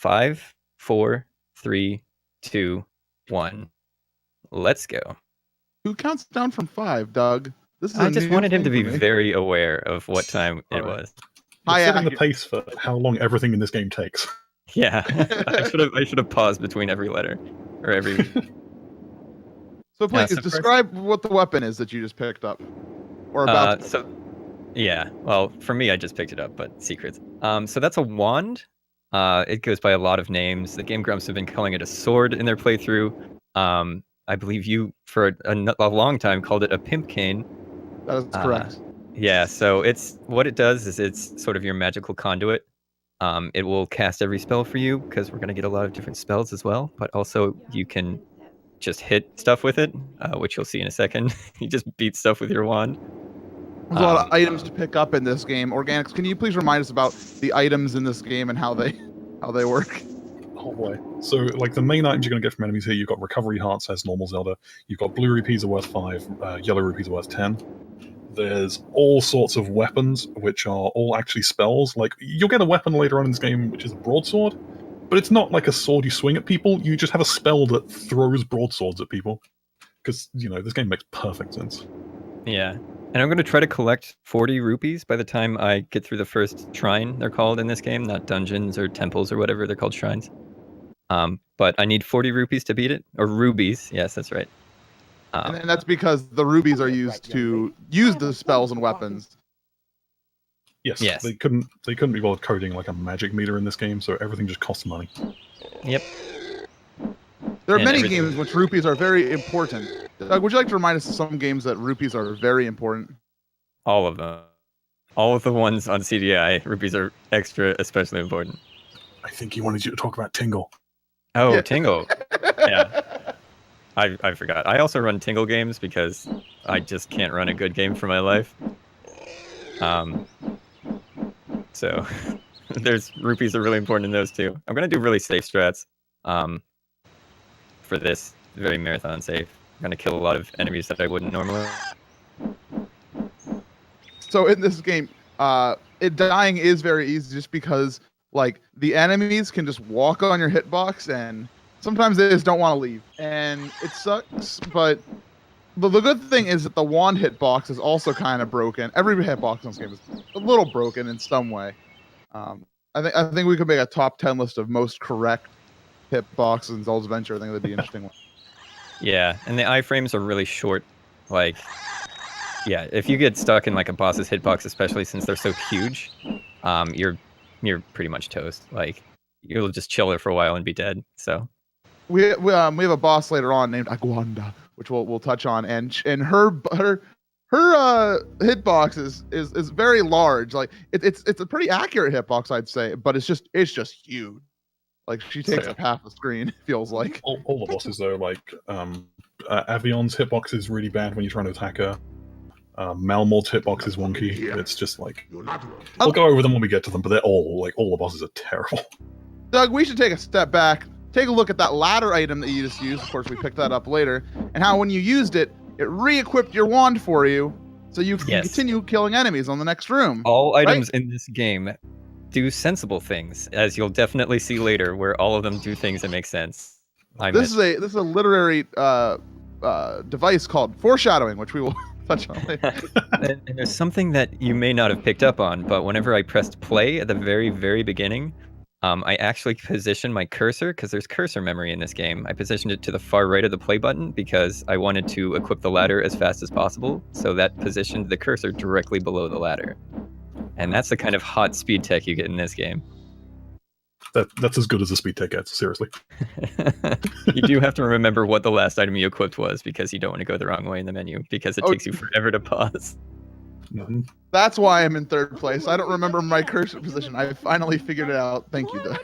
5, 4, 3, 2, 1. Let's go. Who counts down from 5, Doug? This is I just wanted him to be very very aware of what time it was. You're setting the pace for how long everything in this game takes. Yeah, I should have paused between every letter, or every. So please describe what the weapon is that you just picked up, or about. Yeah, well, for me, I just picked it up, but secrets. So that's a wand. It goes by a lot of names. The Game Grumps have been calling it a sword in their playthrough. I believe you, for a long time, called it a pimp cane. That is correct. Yeah, so what it does is it's sort of your magical conduit. It will cast every spell for you, because we're going to get a lot of different spells as well, but also you can just hit stuff with it, which you'll see in a second. You just beat stuff with your wand. There's a lot of items to pick up in this game. Organics, can you please remind us about the items in this game and how they work? Oh boy. So, like, the main items you're going to get from enemies here, you've got recovery hearts as normal Zelda. You've got blue rupees are worth 5, yellow rupees are worth 10. There's all sorts of weapons, which are all actually spells. Like, you'll get a weapon later on in this game, which is a broadsword, but it's not like a sword you swing at people. You just have a spell that throws broadswords at people. Because, this game makes perfect sense. Yeah. And I'm going to try to collect 40 rupees by the time I get through the first shrine, they're called in this game, not dungeons or temples or whatever, they're called shrines. But I need 40 rupees to beat it, or rubies, yes, that's right. And that's because the rubies are used to use the spells and weapons. Yes. They couldn't be bothered coding like a magic meter in this game, so everything just costs money. Yep. There are many games in which rupees are very important. Doug, would you like to remind us of some games that rupees are very important? All of them. All of the ones on CDI, rupees are extra, especially important. I think he wanted you to talk about Tingle. Oh, yeah. Tingle. Yeah. I forgot. I also run Tingle games because I just can't run a good game for my life. So rupees are really important in those too. I'm gonna do really safe strats. For this, very marathon safe. I'm gonna kill a lot of enemies that I wouldn't normally. So in this game, dying is very easy just because like the enemies can just walk on your hitbox and sometimes they just don't want to leave, and it sucks. But the good thing is that the wand hitbox is also kind of broken. Every hitbox in this game is a little broken in some way. I think we could make a top 10 list of most correct hitboxes in Zelda's Adventure. I think that'd be an interesting one. Yeah, and the iframes are really short. Like, yeah, if you get stuck in like a boss's hitbox, especially since they're so huge, you're pretty much toast. Like, you'll just chill there for a while and be dead. So we have a boss later on named Aguanda, which we'll touch on, and her hitbox is very large. Like it's a pretty accurate hitbox, I'd say, but it's just huge. Like she takes up half the screen. It feels like all the bosses though. Like Avion's hitbox is really bad when you're trying to attack her. Malmort's hitbox is wonky. It's just like I'll go over them when we get to them, but they're all the bosses are terrible. Doug, we should take a step back. Take a look at that ladder item that you just used. Of course, we picked that up later, and how when you used it, it re-equipped your wand for you, so you can continue killing enemies on the next room. All items in this game do sensible things, as you'll definitely see later, where all of them do things that make sense. This is a literary device called foreshadowing, which we will touch on later. And there's something that you may not have picked up on, but whenever I pressed play at the very, very beginning, I actually positioned my cursor, because there's cursor memory in this game. I positioned it to the far right of the play button because I wanted to equip the ladder as fast as possible, so that positioned the cursor directly below the ladder. And that's the kind of hot speed tech you get in this game. That's as good as the speed tech gets, seriously. You do have to remember what the last item you equipped was, because you don't want to go the wrong way in the menu, because it takes you forever to pause. That's why I'm in third place. I don't remember my cursor position. I finally figured it out. Thank you, Doug.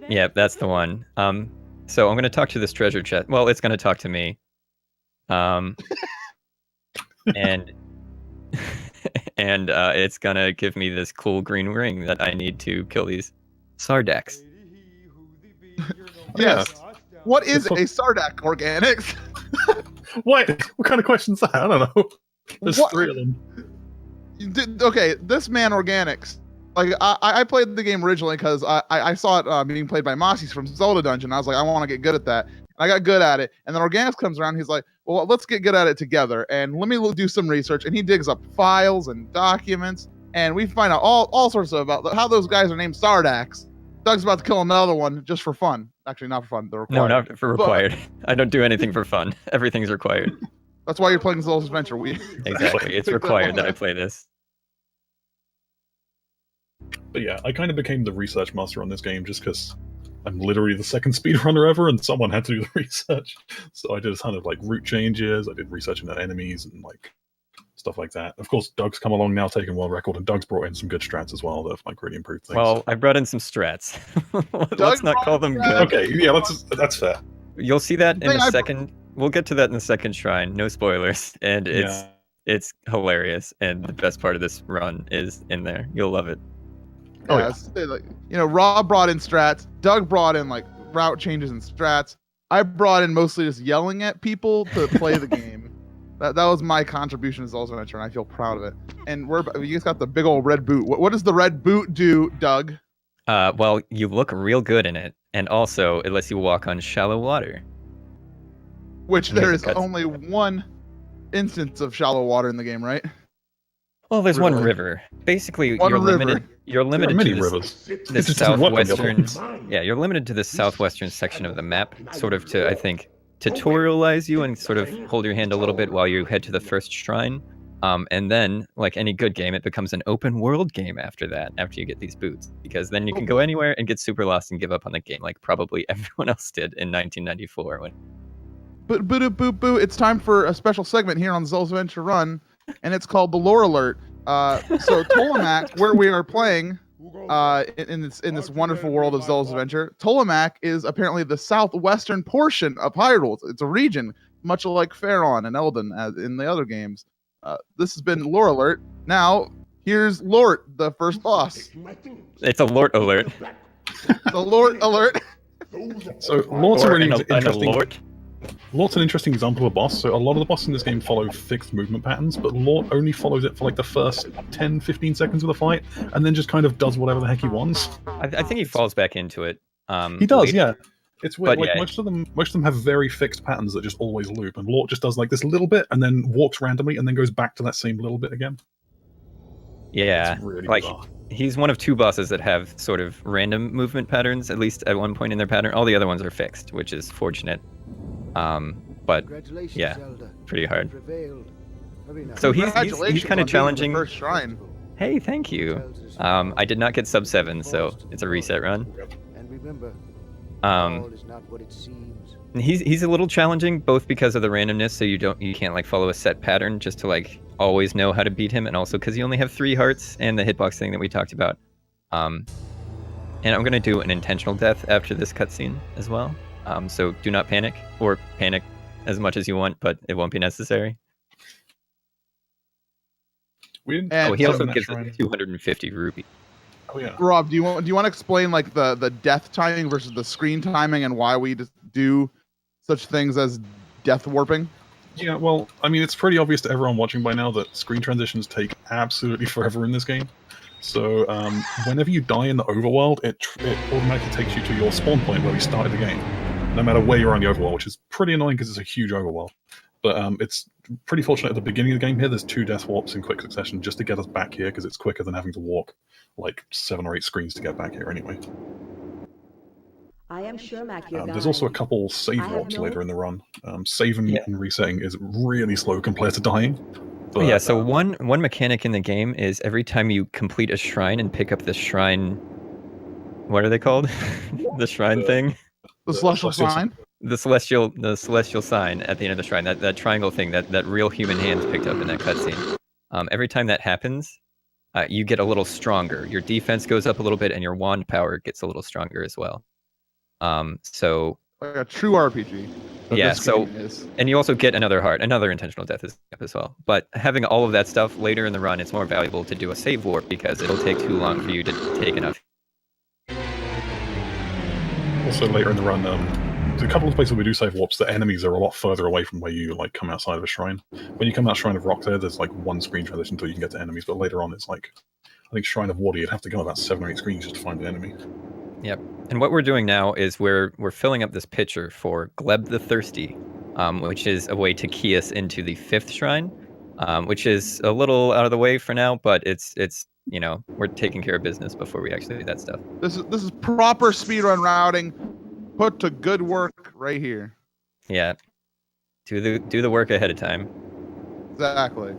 Yeah, that's the one. So I'm going to talk to this treasure chest. Well, it's going to talk to me. And it's going to give me this cool green ring that I need to kill these Sardaks. Yes. What is a Sardak, Organics? What kind of question's that? I don't know. There's 3 of them. Okay, this man Organics Like I played the game originally because I saw it being played by Mossies from Zelda Dungeon. I was like, I want to get good at that. And I got good at it. And then Organics comes around. He's like, well, let's get good at it together. And let me do some research. And he digs up files and documents. And we find out all sorts of about how those guys are named Sardax. Doug's about to kill another one just for fun. Actually, not for fun. They're required. No, not for required. I don't do anything for fun. Everything's required. That's why you're playing Zelda's Adventure. Exactly. It's required that I play this. But yeah, I kind of became the research master on this game just because I'm literally the second speedrunner ever, and someone had to do the research. So I did a ton of like route changes. I did research into enemies and like stuff like that. Of course, Doug's come along now, taking world record, and Doug's brought in some good strats as well that have like really improved things. Well, I brought in some strats. Let's not call them good. Okay, yeah, that's fair. You'll see that in a second. We'll get to that in the second shrine. No spoilers, and it's hilarious. And the best part of this run is in there. You'll love it. Yeah, like, Rob brought in strats. Doug brought in like route changes and strats. I brought in mostly just yelling at people to play the game. That was my contribution to Zelda's Adventure, and I feel proud of it. And you just got the big old red boot. What does the red boot do, Doug? Well, you look real good in it, and also it lets you walk on shallow water. Which there is only one instance of shallow water in the game, right? Well, there's one river. Basically, you're limited to this southwestern. Yeah, you're limited to this southwestern section of the map, sort of to, I think, tutorialize you and sort of hold your hand a little bit while you head to the first shrine. And then, like any good game, it becomes an open world game after that, after you get these boots. Because then you can go anywhere and get super lost and give up on the game, like probably everyone else did in 1994. It's time for a special segment here on Zelda's Adventure Run, and it's called the Lore Alert. So Tolemac, where we are playing in this wonderful world of Zelda's Adventure, Tolemac is apparently the southwestern portion of Hyrule. It's a region, much like Faron and Eldon as in the other games. This has been Lore Alert. Now, here's Lort, the first boss. It's a Lort alert. The Lort Alert. So Lort's a really interesting... Lort's an interesting example of a boss. So a lot of the bosses in this game follow fixed movement patterns, but Lort only follows it for like the first 10-15 seconds of the fight, and then just kind of does whatever the heck he wants. I think he falls back into it. He does, yeah. It's weird. But like most of them have very fixed patterns that just always loop, and Lort just does like this little bit and then walks randomly and then goes back to that same little bit again. Yeah, it's really like bizarre. He's one of two bosses that have sort of random movement patterns, at least at one point in their pattern. All the other ones are fixed, which is fortunate. But yeah, pretty hard. So he's kind of challenging. First shrine. Hey, thank you. I did not get sub 7, so it's a reset run. He's a little challenging, both because of the randomness, so you can't like follow a set pattern just to like always know how to beat him, and also because you only have 3 hearts and the hitbox thing that we talked about. And I'm gonna do an intentional death after this cutscene as well. So do not panic, or panic as much as you want, but it won't be necessary. He also gives us 250 rupees. Oh yeah. Rob, do you want to explain like the death timing versus the screen timing and why we just do such things as death warping? Yeah, well, I mean, it's pretty obvious to everyone watching by now that screen transitions take absolutely forever in this game. So whenever you die in the overworld, it automatically takes you to your spawn point where we started the game, no matter where you're on the overworld, which is pretty annoying because it's a huge overworld. But it's pretty fortunate at the beginning of the game here, there's 2 death warps in quick succession just to get us back here, because it's quicker than having to walk like 7 or 8 screens to get back here anyway. I am sure, Mac, there's also a couple save warps later in the run. Saving and resetting is really slow compared to dying. But, yeah, so one mechanic in the game is every time you complete a shrine and pick up the shrine... What are they called? The shrine thing? The celestial sign? The celestial sign at the end of the shrine, that triangle thing that real human hands picked up in that cutscene. Every time that happens, you get a little stronger. Your defense goes up a little bit, and your wand power gets a little stronger as well. So like a true RPG. Yeah, and you also get another heart, another intentional death as well. But having all of that stuff later in the run, it's more valuable to do a save warp because it'll take too long for you to take enough. Also later in the run, there's a couple of places we do save warps. The enemies are a lot further away from where you like come outside of a shrine. When you come out Shrine of Rock there's like 1 screen transition until you can get to enemies, but later on it's like I think Shrine of Water, you'd have to go about 7 or 8 screens just to find an enemy. Yep. And what we're doing now is we're filling up this pitcher for Gleb the Thirsty, which is a way to key us into the 5th shrine, which is a little out of the way for now, but it's we're taking care of business before we actually do that stuff. This is proper speedrun routing, put to good work right here. Yeah. Do the work ahead of time. Exactly.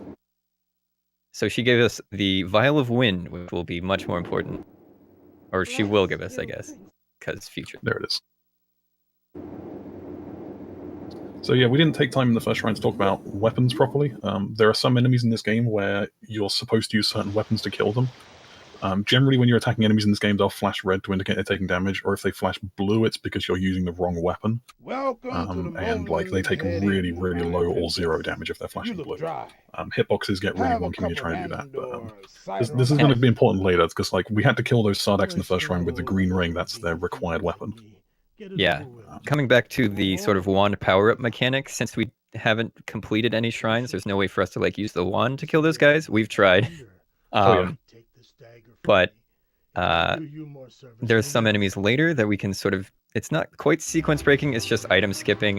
So she gave us the Vial of Wind, which will be much more important. Or she will give us, I guess, because future. There it is. So yeah, we didn't take time in the first round to talk about weapons properly. There are some enemies in this game where you're supposed to use certain weapons to kill them. Generally, when you're attacking enemies in this game, they'll flash red to indicate they're taking damage, or if they flash blue, it's because you're using the wrong weapon. And like they take really, really low or 0 damage if they're flashing blue. Hitboxes get really wonky when you try and do that. But this is going to be important later because like we had to kill those Sardax in the first round with the green ring. That's their required weapon. Yeah. Coming back to the sort of wand power-up mechanic, since we haven't completed any shrines, there's no way for us to like use the wand to kill those guys. We've tried. But there's some enemies later that we can sort of, it's not quite sequence breaking, it's just item skipping,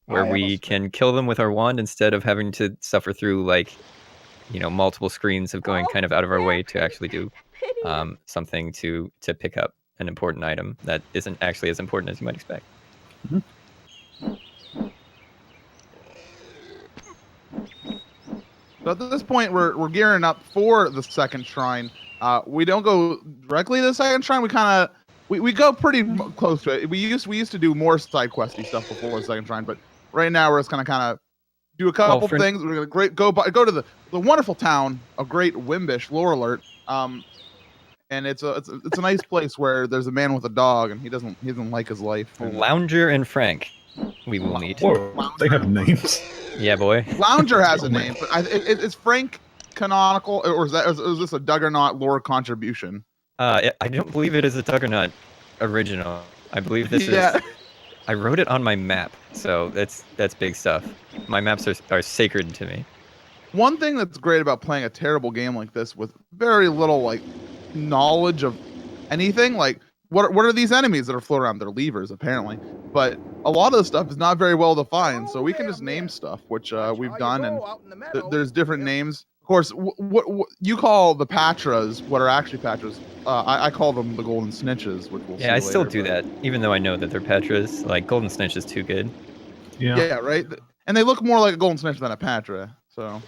where we can kill them with our wand instead of having to suffer through like, multiple screens of going kind of out of our way to actually do something to pick up an important item that isn't actually as important as you might expect. Mm-hmm. So at this point, we're gearing up for the 2nd shrine. We don't go directly to the 2nd shrine. We kind of we go pretty close to it. We used to do more side questy stuff before the 2nd shrine, but right now we're just gonna kind of do a couple things. We're gonna go to the wonderful town of Great Wimbish. Lore alert. And it's a nice place where there's a man with a dog, and he doesn't like his life. Lounger and Frank, we will meet. Whoa, they have names. Yeah, boy. Lounger has a name, but it's Frank canonical, or is this a Douggernaught lore contribution? I don't believe it is a Douggernaught original. I believe this is. I wrote it on my map, so that's big stuff. My maps are sacred to me. One thing that's great about playing a terrible game like this with very little like knowledge of anything, like what are these enemies that are floating around? They're levers apparently, but a lot of the stuff is not very well defined, so we can just name stuff, which we've done, and there's different names. Of course, what you call the Patras, what are actually Patras, I call them the Golden Snitches, which we'll see I still later, do that, even though I know that they're Patras. Like, Golden Snitch is too good. Yeah, right? And they look more like a Golden Snitch than a Patra, so...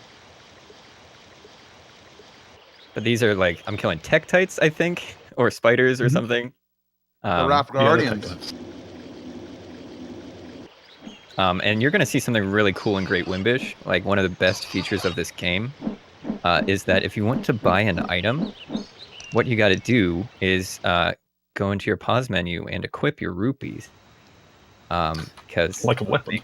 But these are like, I'm killing Tektites, I think, or spiders or something. The Raft Guardians. And you're going to see something really cool in Great Wimbish. Like, one of the best features of this game is that if you want to buy an item, what you got to do is go into your pause menu and equip your rupees. Because like a weapon.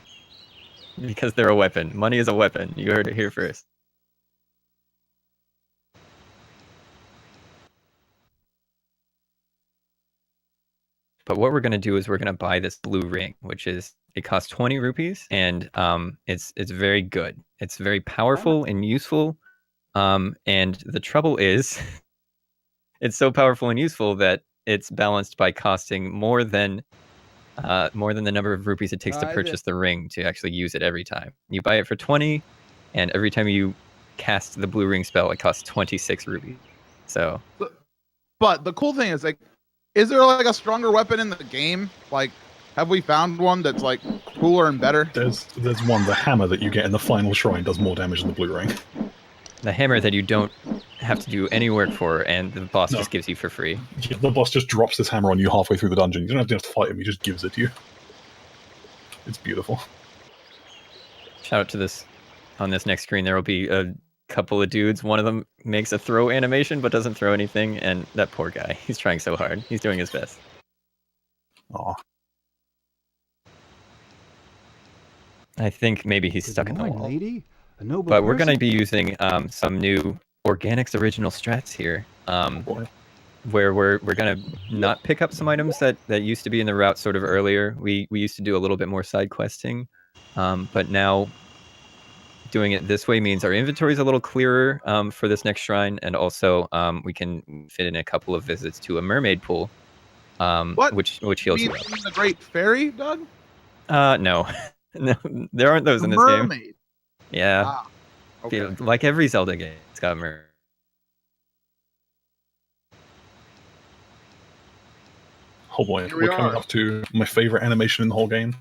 Because they're a weapon. Money is a weapon. You heard it here first. But what we're going to do is we're going to buy this blue ring, which is, it costs 20 rupees, and it's very good. It's very powerful and useful. And the trouble is, it's so powerful and useful that it's balanced by costing more than the number of rupees it takes to purchase the ring to actually use it every time. You buy it for 20, and every time you cast the blue ring spell, it costs 26 rupees. So, but the cool thing is, like, is there like a stronger weapon in the game? Like, have we found one that's like cooler and better? There's one, the hammer that you get in the final shrine does more damage than the blue ring. The hammer that you don't have to do any work for, and the boss just gives you for free. Yeah, the boss just drops this hammer on you halfway through the dungeon. You don't have to fight him, he just gives it to you. It's beautiful. Shout out to this. On this next screen, there will be a couple of dudes. One of them makes a throw animation, but doesn't throw anything, and that poor guy. He's trying so hard. He's doing his best. Aw. I think maybe he's stuck in the wall. But we're going to be using some new Organics original strats here, where we're going to not pick up some items that used to be in the route sort of earlier. We used to do a little bit more side questing, but now doing it this way means our inventory is a little clearer for this next shrine, and also we can fit in a couple of visits to a mermaid pool, What? which heals you You up. mean the Great Fairy, Doug? No, no, there aren't those The in this game. mermaid. Yeah, Ah, okay. like every Zelda game, it's got mermaid. Oh boy, Here we we're coming are. up to my favorite animation in the whole game.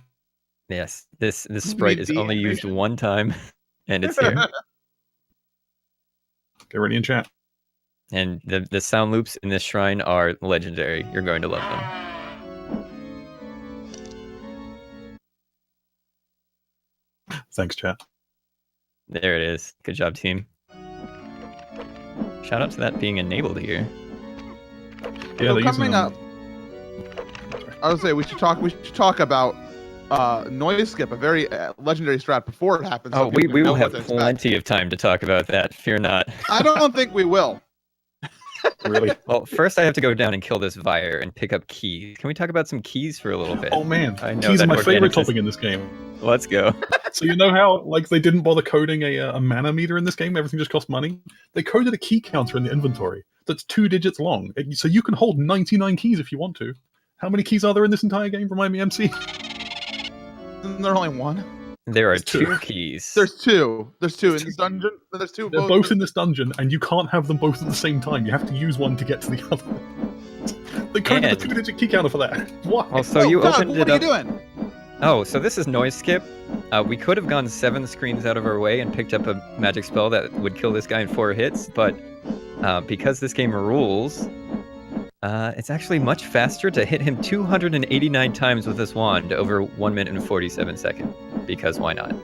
Yes, this sprite is only used one time, and it's here. Get ready in chat. And the sound loops in this shrine are legendary. You're going to love them. Thanks, chat. There it is. Good job, team. Shout out to that being enabled here. Yeah, So they're coming using up, I would say we should talk about Noise Skip, a very legendary strat before it happens. Oh, so we people know will what have to expect. plenty of time to talk about that. Fear not. I don't think we will. Really? Well, first I have to go down and kill this Vire and pick up keys. Can we talk about some keys for a little bit? Oh man, I know keys that are my favorite organic is- topic in this game. Let's go. So you know how like they didn't bother coding a mana meter in this game? Everything just cost money. They coded a key counter in the inventory that's 2 digits long, so you can hold 99 keys if you want to. How many keys are there in this entire game? Remind me, MC. Isn't there only one? There are There's two. 2 keys. There's two. There's two There's in this two. dungeon. There's two. They're both in this dungeon, and you can't have them both at the same time. You have to use one to get to the other. They coded And- the 2-digit key counter for that. Why? Well, so you Doug, opened what it are up. you doing? Oh, so this is Noise Skip. We could have gone 7 screens out of our way and picked up a magic spell that would kill this guy in 4 hits, but because this game rules, it's actually much faster to hit him 289 times with this wand over 1 minute and 47 seconds. Because why not? I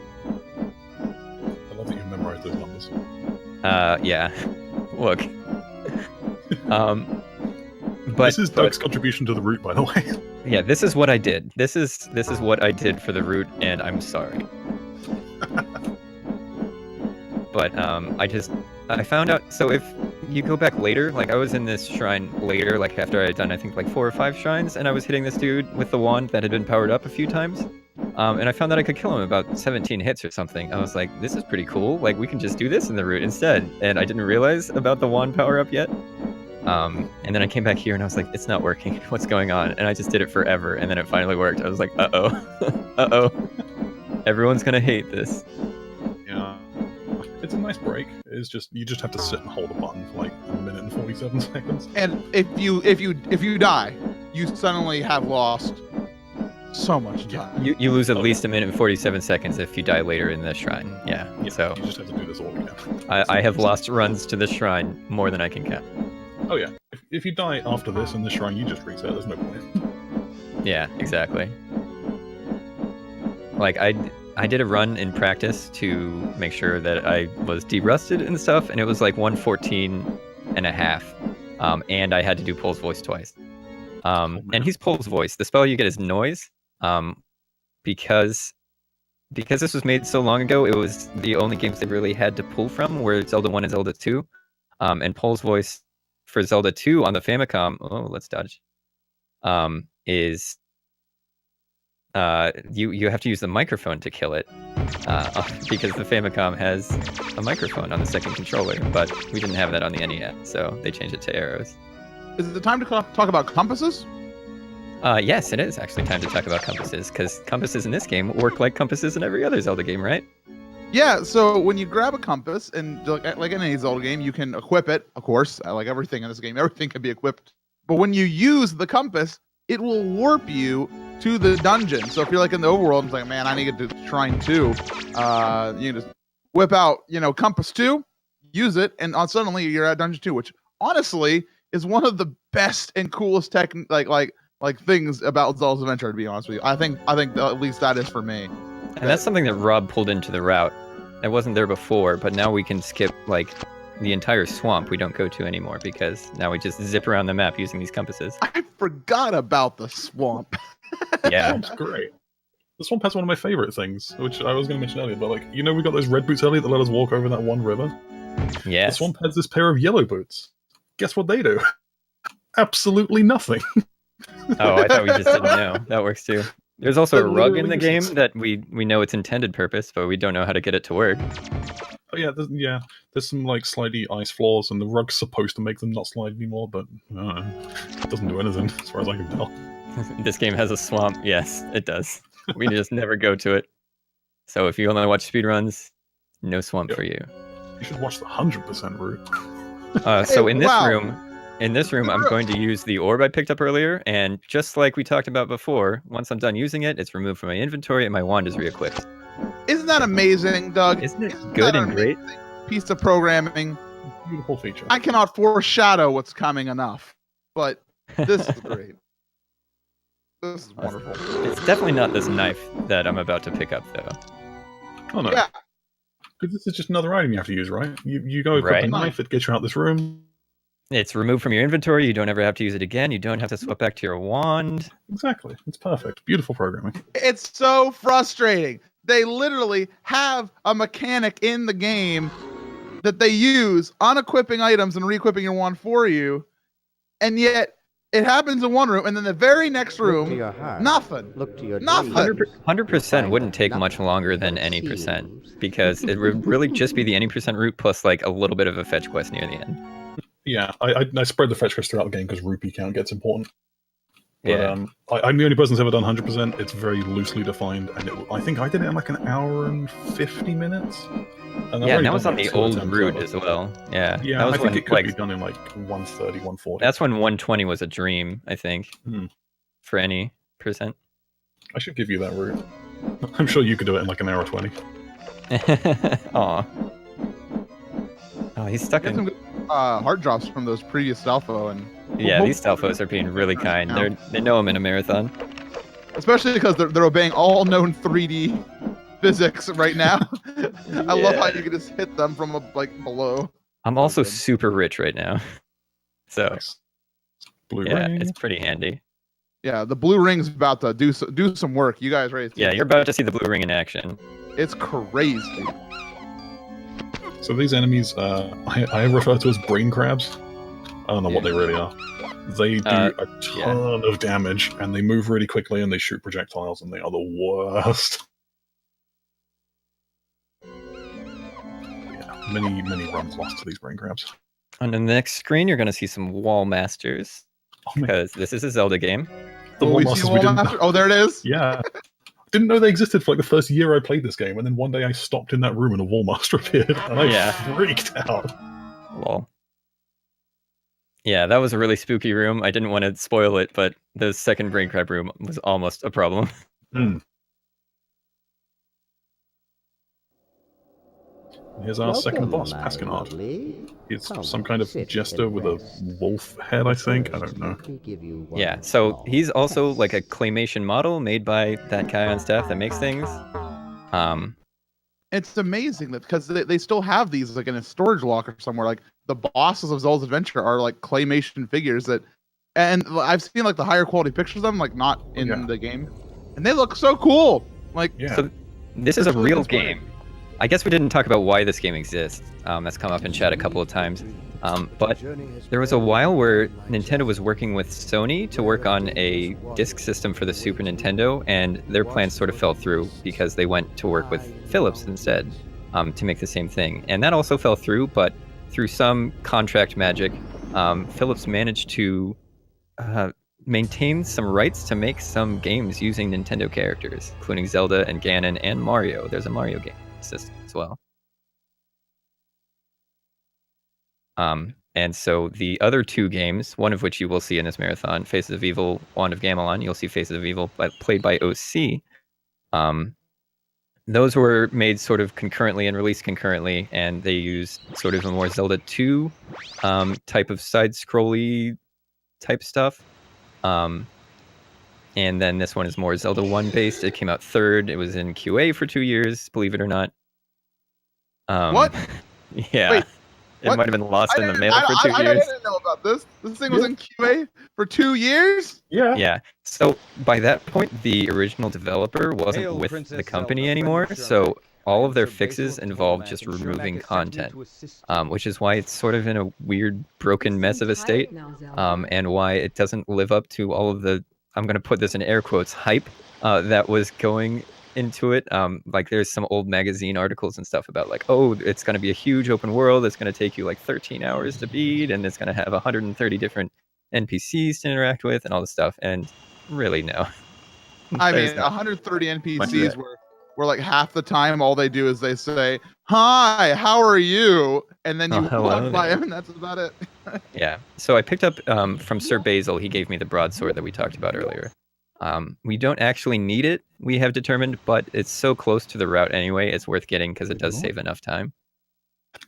love that you memorized those numbers. Yeah. Look. But This is Doug's contribution to the route, by the way. yeah, this is what I did. This is what I did for the route, and I'm sorry. But I found out. So if you go back later, like I was in this shrine later, like after I had done I think like 4 or 5 shrines, and I was hitting this dude with the wand that had been powered up a few times. And I found that I could kill him about 17 hits or something. I was like, this is pretty cool. Like we can just do this in the route instead. And I didn't realize about the wand power up yet. And then I came back here and I was like, it's not working. What's going on? And I just did it forever. And then it finally worked. I was like, uh-oh. Uh-oh. Everyone's going to hate this. Yeah. It's a nice break. It's just you just have to sit and hold a button for like 1 minute and 47 seconds. And if you die, you suddenly have lost so much time. You lose at least 1 minute and 47 seconds if you die later in the shrine. Yeah. So You just have to do this all again. I have lost runs to the shrine more than I can count. Oh yeah. If you die after this in the shrine, you just reset. There's no point. Yeah, exactly. Like I did a run in practice to make sure that I was derusted and stuff, and it was like 114 and a half. And I had to do Pole's voice twice. And he's Pole's voice. The spell you get is noise. Because this was made so long ago, it was the only games they really had to pull from were Zelda 1 and Zelda 2. And Pole's voice for Zelda 2 on the Famicom, let's dodge, is you have to use the microphone to kill it, because the Famicom has a microphone on the second controller, but we didn't have that on the NES, so they changed it to arrows. Is it the time to talk about compasses? Yes, it is actually time to talk about compasses, because compasses in this game work like compasses in every other Zelda game, right? Yeah, so when you grab a compass, and like in any Zelda game, you can equip it, of course, like everything in this game, everything can be equipped. But when you use the compass, it will warp you to the dungeon. So if you're like in the overworld, and it's like, man, I need to do Shrine 2, you can just whip out, Compass 2, use it, and suddenly you're at Dungeon 2, which honestly is one of the best and coolest like things about Zelda's Adventure, to be honest with you. I think at least that is for me. And that's something that Rob pulled into the route. It wasn't there before, but now we can skip like the entire swamp we don't go to anymore because now we just zip around the map using these compasses. I forgot about the swamp. Yeah. Swamp's great. The swamp has one of my favorite things, which I was going to mention earlier, but we got those red boots earlier that let us walk over that one river? Yes. The swamp has this pair of yellow boots. Guess what they do? Absolutely nothing. Oh, I thought we just didn't know. That works too. There's also a It rug in literally the game isn't. that we know its intended purpose, but we don't know how to get it to work. Oh yeah, there's some like slidey ice floors, and the rug's supposed to make them not slide anymore, but it doesn't do anything as far as I can tell. This game has a swamp. Yes, it does. We just never go to it. So if you only watch speedruns, no swamp Yep. for you. You should watch the 100% route. So Hey, in this wow. room, I'm going to use the orb I picked up earlier, and just like we talked about before, once I'm done using it, it's removed from my inventory and my wand is re-equipped. Isn't that amazing, Doug? Isn't it Isn't good that and an great? amazing piece of programming? Beautiful feature. I cannot foreshadow what's coming enough, but this is great. This is wonderful. It's definitely not this knife that I'm about to pick up, though. Oh no. Yeah. Because this is just another item you have to use, right? You go equip Right. the knife, it gets you out this room. It's removed from your inventory. You don't ever have to use it again. You don't have to swap back to your wand. Exactly. It's perfect. Beautiful programming. It's so frustrating. They literally have a mechanic in the game that they use unequipping items and re-equipping your wand for you, and yet it happens in one room, and then the very next room, nothing. Look to your Nothing. dreams. 100% wouldn't take much longer than any percent, because it would really just be the any percent route plus like a little bit of a fetch quest near the end. Yeah, I spread the fetch quest throughout the game because rupee count gets important. But, Yeah. I'm the only person who's ever done 100%. It's very loosely defined, and I think I did it in like an hour and 50 minutes. And I've Yeah, already and that done, was on like, the 2 old attempts route ever. as well. Yeah, Yeah, that was I think when, it could like, be done in like 130, 140. that's when 120 was a dream, I think, Hmm. for any percent. I should give you that route. I'm sure you could do it in like an hour 20. Aw. Oh, he's stuck Get some in. good heart drops from those previous Stalfo, and Yeah, these Stalfos are being really kind. They know I'm in a marathon. especially because they're obeying all known 3D physics right now. I love how you can just hit them from like below. I'm also good. super rich right now. So, Nice. Blue yeah, ring. it's pretty handy. Yeah, the blue ring's about to do some work. You guys ready? Yeah, you're about to see the blue ring in action. It's crazy. So these enemies, I refer to as brain crabs. I don't know what they really are. They do a ton of damage, and they move really quickly, and they shoot projectiles, and they are the worst. Yeah, many runs lost to these brain crabs. On the next screen, you're going to see some wall masters, Oh, man. because this is a Zelda game. The Will Wall we Masters see we Wall didn't. Master? Oh, there it is. Yeah. Didn't know they existed for like the first year I played this game, and then one day I stopped in that room and a Wall Master appeared, and I Yeah. freaked out. Lol. Yeah, that was a really spooky room. I didn't want to spoil it, but the second brain crab room was almost a problem. Hmm. Here's our second boss, my Paskinard. lovely. He's Come, some kind of sit jester and with a rest. wolf head, I think. I don't know. Let me give you one Yeah, so more he's also like a test. claymation model made by that guy on staff that makes things. It's amazing that because they still have these like in a storage locker somewhere. Like the bosses of Zelda's Adventure are like claymation figures that, and I've seen like the higher quality pictures of them, like not in Yeah. the game, and they look so cool. Like Yeah. So this is a That's really real inspiring. game. I guess we didn't talk about why this game exists. That's come up in chat a couple of times. But there was a while where Nintendo was working with Sony to work on a disc system for the Super Nintendo, and their plans sort of fell through because they went to work with Philips instead to make the same thing. And that also fell through, but through some contract magic, Philips managed to maintain some rights to make some games using Nintendo characters, including Zelda and Ganon and Mario. There's a Mario game system as well. And so the other two games, one of which you will see in this marathon, Faces of Evil, Wand of Gamelon, you'll see Faces of Evil played by OC. Those were made sort of concurrently and released concurrently, and they use sort of a more Zelda 2 type of side-scrolly type stuff. And then this one is more Zelda 1 based. It came out third. It was in QA for 2 years, believe it or not. What? Yeah. Wait, it what? might have been lost in the mail for 2 I years. didn't know about this. This thing was in QA for 2 years. Yeah. Yeah. So by that point, the original developer wasn't Hail, with Princess the company Zelda, anymore. friend of So Sherlock. all of their I am Sir fixes Basil involved Diplomat, just and Sherlock removing has sent me content, to assist you. which is why it's sort of in a weird, broken mess of a state, and why it doesn't live up to all of the, I'm going to put this in air quotes, hype that was going into it. Like there's some old magazine articles and stuff about like, oh, it's going to be a huge open world. It's going to take you like 13 hours to beat, and it's going to have 130 different NPCs to interact with and all this stuff. And really, no. I There's mean, not 130 much of NPCs that. were like half the time all they do is they say, "Hi, how are you?" And then Oh, you hello walk by there. him, and that's about it. Yeah. So I picked up from Sir Basil. He gave me the broadsword that we talked about earlier. We don't actually need it, we have determined, but it's so close to the route anyway, it's worth getting because it does save enough time.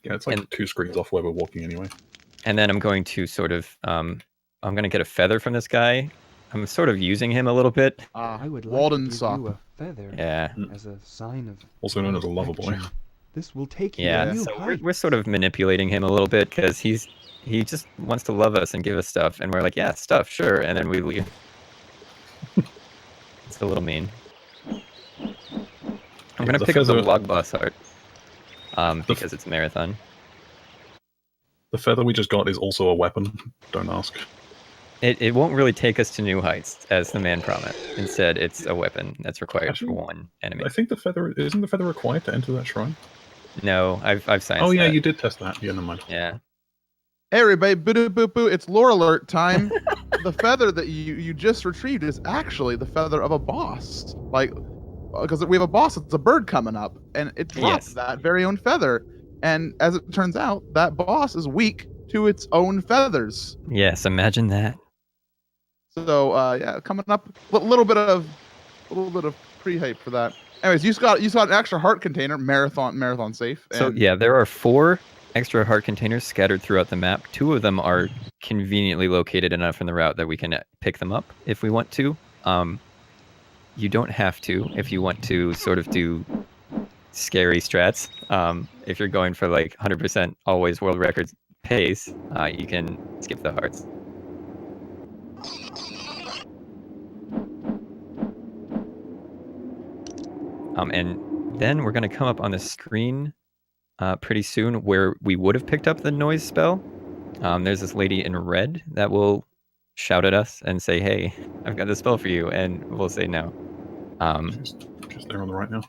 Yeah, it's like 2 screens off where we're walking anyway. And then I'm going to sort of, I'm going to get a feather from this guy. I'm sort of using him a little bit. I would like Walden to give Sop. you a feather Yeah. as a sign of Also known as a lover boy. affection. This will take you Yeah, to new so heights. we're sort of manipulating him a little bit because he just wants to love us and give us stuff. And we're like, yeah, stuff, sure. And then we leave. It's a little mean. I'm going to pick up the log boss art because it's marathon. The feather we just got is also a weapon. Don't ask. It won't really take us to new heights, as the man promised. Instead, it's a weapon that's required Actually, for one enemy. I think isn't the feather required to enter that shrine? No, I've scienced Oh yeah, that. you did test that. Yeah, never mind. Yeah. Hey everybody, boo boo boo! It's lore alert time. The feather that you just retrieved is actually the feather of a boss. Like, because we have a boss, it's a bird coming up, and it dropped Yes. that very own feather. And as it turns out, that boss is weak to its own feathers. Yes, imagine that. So yeah, coming up, a little bit of pre-hype for that. Anyways, you got an extra heart container, marathon safe. So and- yeah, there are 4 extra heart containers scattered throughout the map. 2 of them are conveniently located enough in the route that we can pick them up if we want to. You don't have to if you want to sort of do scary strats. If you're going for like 100% always world record pace, you can skip the hearts. And then we're going to come up on the screen pretty soon where we would have picked up the noise spell. There's this lady in red that will shout at us and say, hey, I've got this spell for you, and we'll say no. Just there on the right now.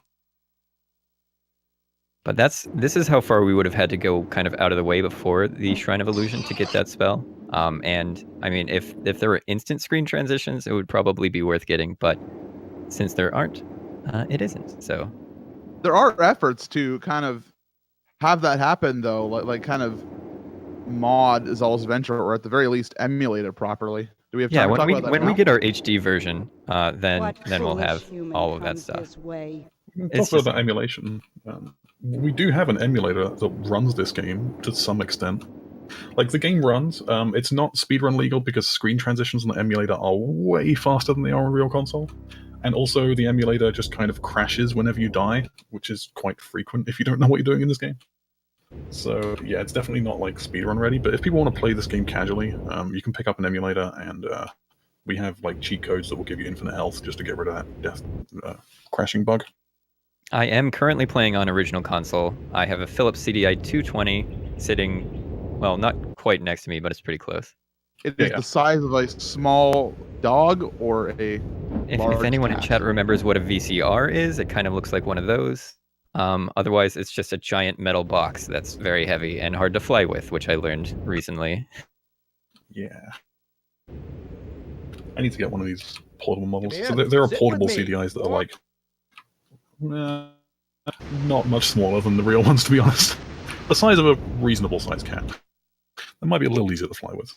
But this is how far we would have had to go kind of out of the way before the Shrine of Illusion to get that spell. And I mean, if there were instant screen transitions, it would probably be worth getting, but since there aren't, it isn't, so. There are efforts to kind of have that happen, though, like kind of mod Zelda's Adventure, or at the very least emulate it properly. Do we have time to talk about that when now? we get our HD version, then What we'll foolish have human all of that comes stuff. this way? It's Talk about emulation. We do have an emulator that runs this game to some extent. Like, the game runs, it's not speedrun legal because screen transitions on the emulator are way faster than they are on real console. And also, the emulator just kind of crashes whenever you die, which is quite frequent if you don't know what you're doing in this game. So, yeah, it's definitely not, like, speedrun ready, but if people want to play this game casually, you can pick up an emulator, and we have, like, cheat codes that will give you infinite health just to get rid of that death crashing bug. I am currently playing on original console. I have a Philips CDI 220 sitting, well, not quite next to me, but it's pretty close. It is the size of a small dog or a If anyone in cat. chat remembers what a VCR is, it kind of looks like one of those. Otherwise, it's just a giant metal box that's very heavy and hard to fly with, which I learned recently. Yeah. I need to get one of these portable models. Come So in. there are Sit portable with me. CDIs that are like not much smaller than the real ones, to be honest. The size of a reasonable sized cat. They might be a little easier to fly with.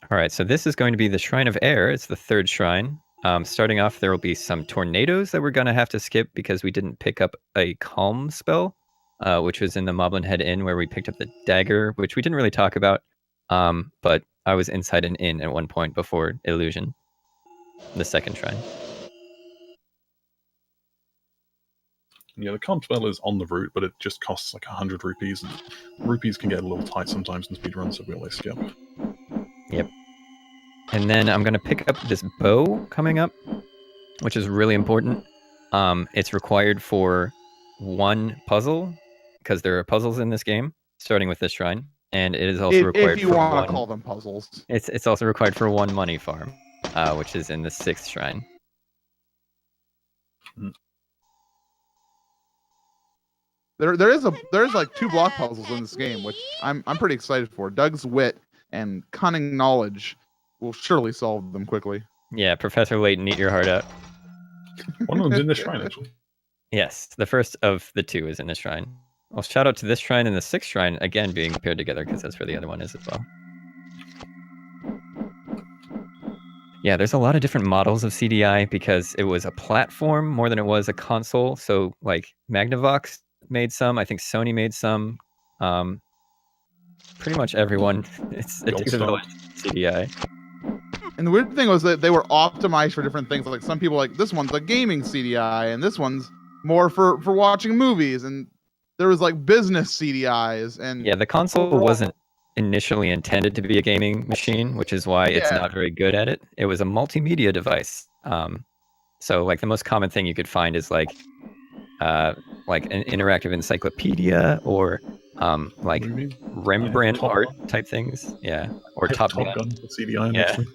All right, so this is going to be the Shrine of Air. It's the 3rd shrine. Starting off, there will be some tornadoes that we're going to have to skip because we didn't pick up a calm spell, which was in the Moblin Head Inn where we picked up the dagger, which we didn't really talk about. But I was inside an inn at one point before Illusion, the 2nd shrine. Yeah, the calm spell is on the route, but it just costs like 100 rupees, and rupees can get a little tight sometimes in speedruns, so we always skip. Yep. And then I'm going to pick up this bow coming up, which is really important. It's required for 1 puzzle, because there are puzzles in this game, starting with this shrine. And it is also required if you for want to call them puzzles. It's also required for 1 money farm, which is in the 6th shrine. There's like 2 block puzzles in this game, which I'm pretty excited for. Doug's wit and cunning knowledge will surely solve them quickly. Yeah, Professor Layton, eat your heart out. One of them's in the shrine, actually. Yes, the first of the 2 is in the shrine. Well, shout out to this shrine and the 6th shrine, again, being paired together, because that's where the other one is as well. Yeah, there's a lot of different models of CDI, because it was a platform more than it was a console. So, like, Magnavox made some, I think Sony made some. Pretty much everyone. It's a developed CDI. And the weird thing was that they were optimized for different things. Like some people like this one's a gaming CDI, and this one's more for watching movies. And there was like business CDIs. And yeah, the console wasn't initially intended to be a gaming machine, which is why it's not very good at it. It was a multimedia device. So like the most common thing you could find is like an interactive encyclopedia or like Rembrandt art type things. Yeah, or Top Gun CDI. Yeah. Actually.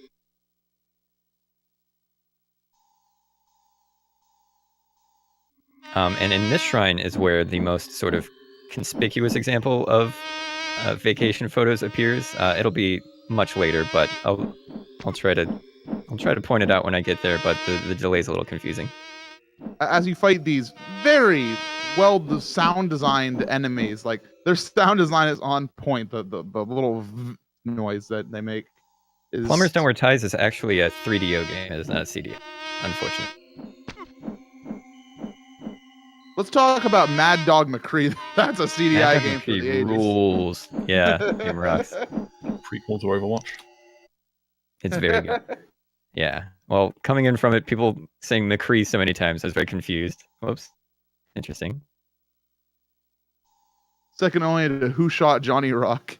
And in this shrine is where the most sort of conspicuous example of vacation photos appears. It'll be much later, but I'll try to point it out when I get there. But the delay's a little confusing. As you fight these very well sound designed enemies, like their sound design is on point. The little noise that they make. Plumbers Don't Wear Ties is actually a 3DO game. It is not a CD. Unfortunately. Let's talk about Mad Dog McCree. That's a CDI game for the 80s. Rules. Yeah, game rocks. Prequel to Overwatch. It's very good. Yeah. Well, coming in from it, people saying McCree so many times, I was very confused. Whoops. Interesting. Second only to Who Shot Johnny Rock.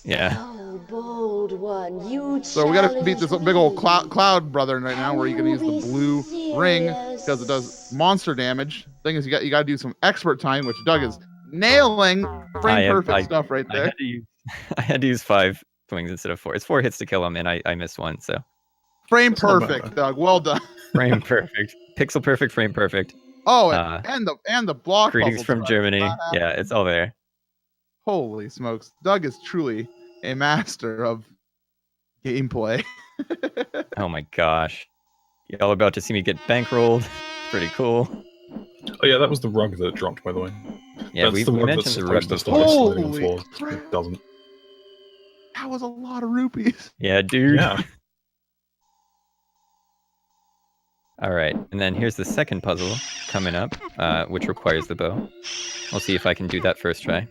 Yeah. Oh, bold one, you so we gotta beat this big old cloud brother right now, where you can use the blue ring because it does monster damage. Thing is, you got to do some expert time, which Doug is nailing. Frame perfect stuff right there. I had to use 5 swings instead of 4. It's 4 hits to kill him, and I missed 1. So frame perfect, Doug. Well done. Frame perfect, pixel perfect, frame perfect. Oh, and the block. Greetings from Germany. Yeah, it's all there. Holy smokes, Doug is truly a master of gameplay. Oh my gosh, y'all about to see me get bankrolled. Pretty cool. Oh yeah, that was the rug that dropped, by the way. Yeah, we mentioned the rug before. Holy crap. It doesn't. That was a lot of rupees. Yeah, dude. Yeah. All right, and then here's the second puzzle coming up, which requires the bow. I'll see if I can do that first try.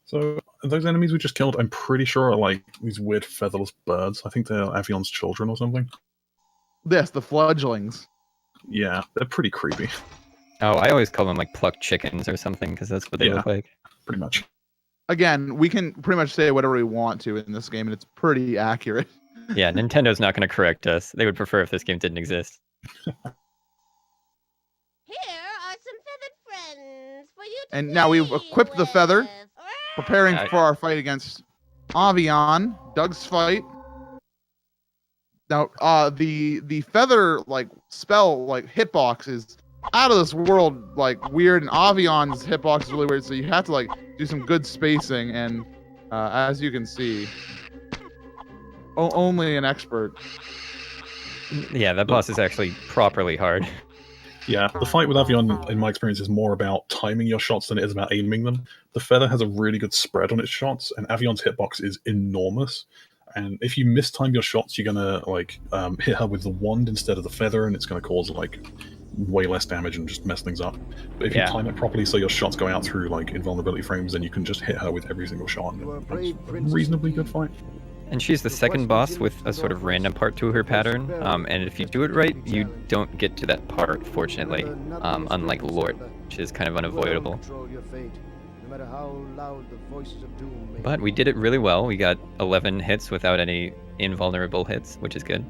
So those enemies we just killed, I'm pretty sure are like these weird featherless birds. I think they're Avion's children or something. Yes, the fledglings. Yeah, they're pretty creepy. Oh, I always call them like plucked chickens or something, because that's what they look like. Pretty much. Again, we can pretty much say whatever we want to in this game, and it's pretty accurate. Yeah, Nintendo's not going to correct us. They would prefer if this game didn't exist. Here are some feathered friends for you to And now we've equipped the feather, with. preparing for our fight against Avion, Doug's fight. Now, the feather like spell like hitbox is out of this world, like weird, and Avion's hitbox is really weird. So you have to like do some good spacing, and as you can see, only an expert. Yeah, that boss is actually properly hard. Yeah, the fight with Avion, in my experience, is more about timing your shots than it is about aiming them. The feather has a really good spread on its shots, and Avion's hitbox is enormous. And if you mistime your shots, you're gonna like hit her with the wand instead of the feather, and it's gonna cause like way less damage and just mess things up. But if you time it properly, so your shots go out through like invulnerability frames, then you can just hit her with every single shot. And it's a reasonably good fight. And she's the second boss with a sort of random part to her pattern. And if you do it right, you don't get to that part, fortunately. Unlike Lord, which is kind of unavoidable. But we did it really well. We got 11 hits without any invulnerable hits, which is good.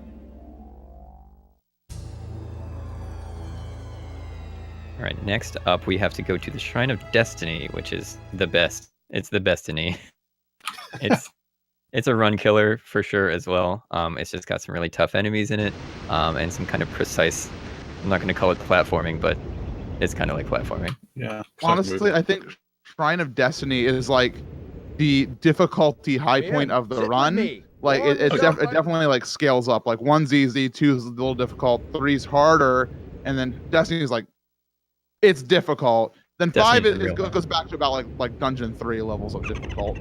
Alright, next up we have to go to the Shrine of Destiny, which is the best. It's the bestiny. It's It's a run killer for sure as well. It's just got some really tough enemies in it, and some kind of precise. I'm not going to call it platforming, but it's kind of like platforming. Yeah. Honestly, I think Shrine of Destiny is like the difficulty high point of the run. Like it definitely like scales up. Like 1's easy, 2's a little difficult, 3's harder, and then Destiny is like it's difficult. Then Destiny's 5 goes back to about like Dungeon 3 levels of difficult.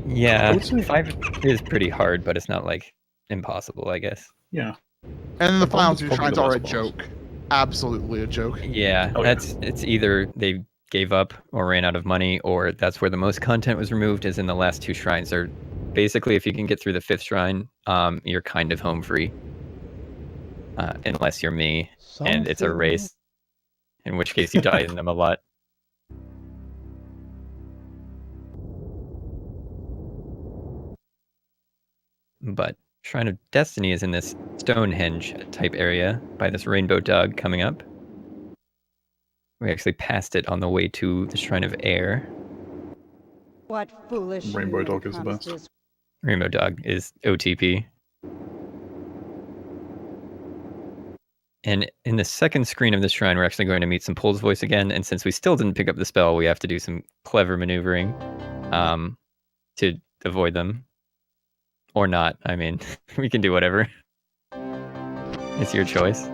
Yeah, 5 is pretty hard, but it's not like impossible, I guess. Yeah. And then the final 2 probably shrines the are a best joke. Absolutely a joke. Yeah, Oh, yeah. it's either they gave up or ran out of money, or that's where the most content was removed. Is in the last 2 shrines. They're basically, if you can get through the 5th shrine, you're kind of home free, unless you're me, and it's a race, in which case you die in them a lot. But Shrine of Destiny is in this Stonehenge type area by this rainbow dog coming up. We actually passed it on the way to the Shrine of Air. What foolish Rainbow dog is the best. Rainbow dog is OTP. And in the second screen of the shrine, we're actually going to meet some Pole's Voice again. And since we still didn't pick up the spell, we have to do some clever maneuvering to avoid them. Or not. I mean, we can do whatever. It's your choice.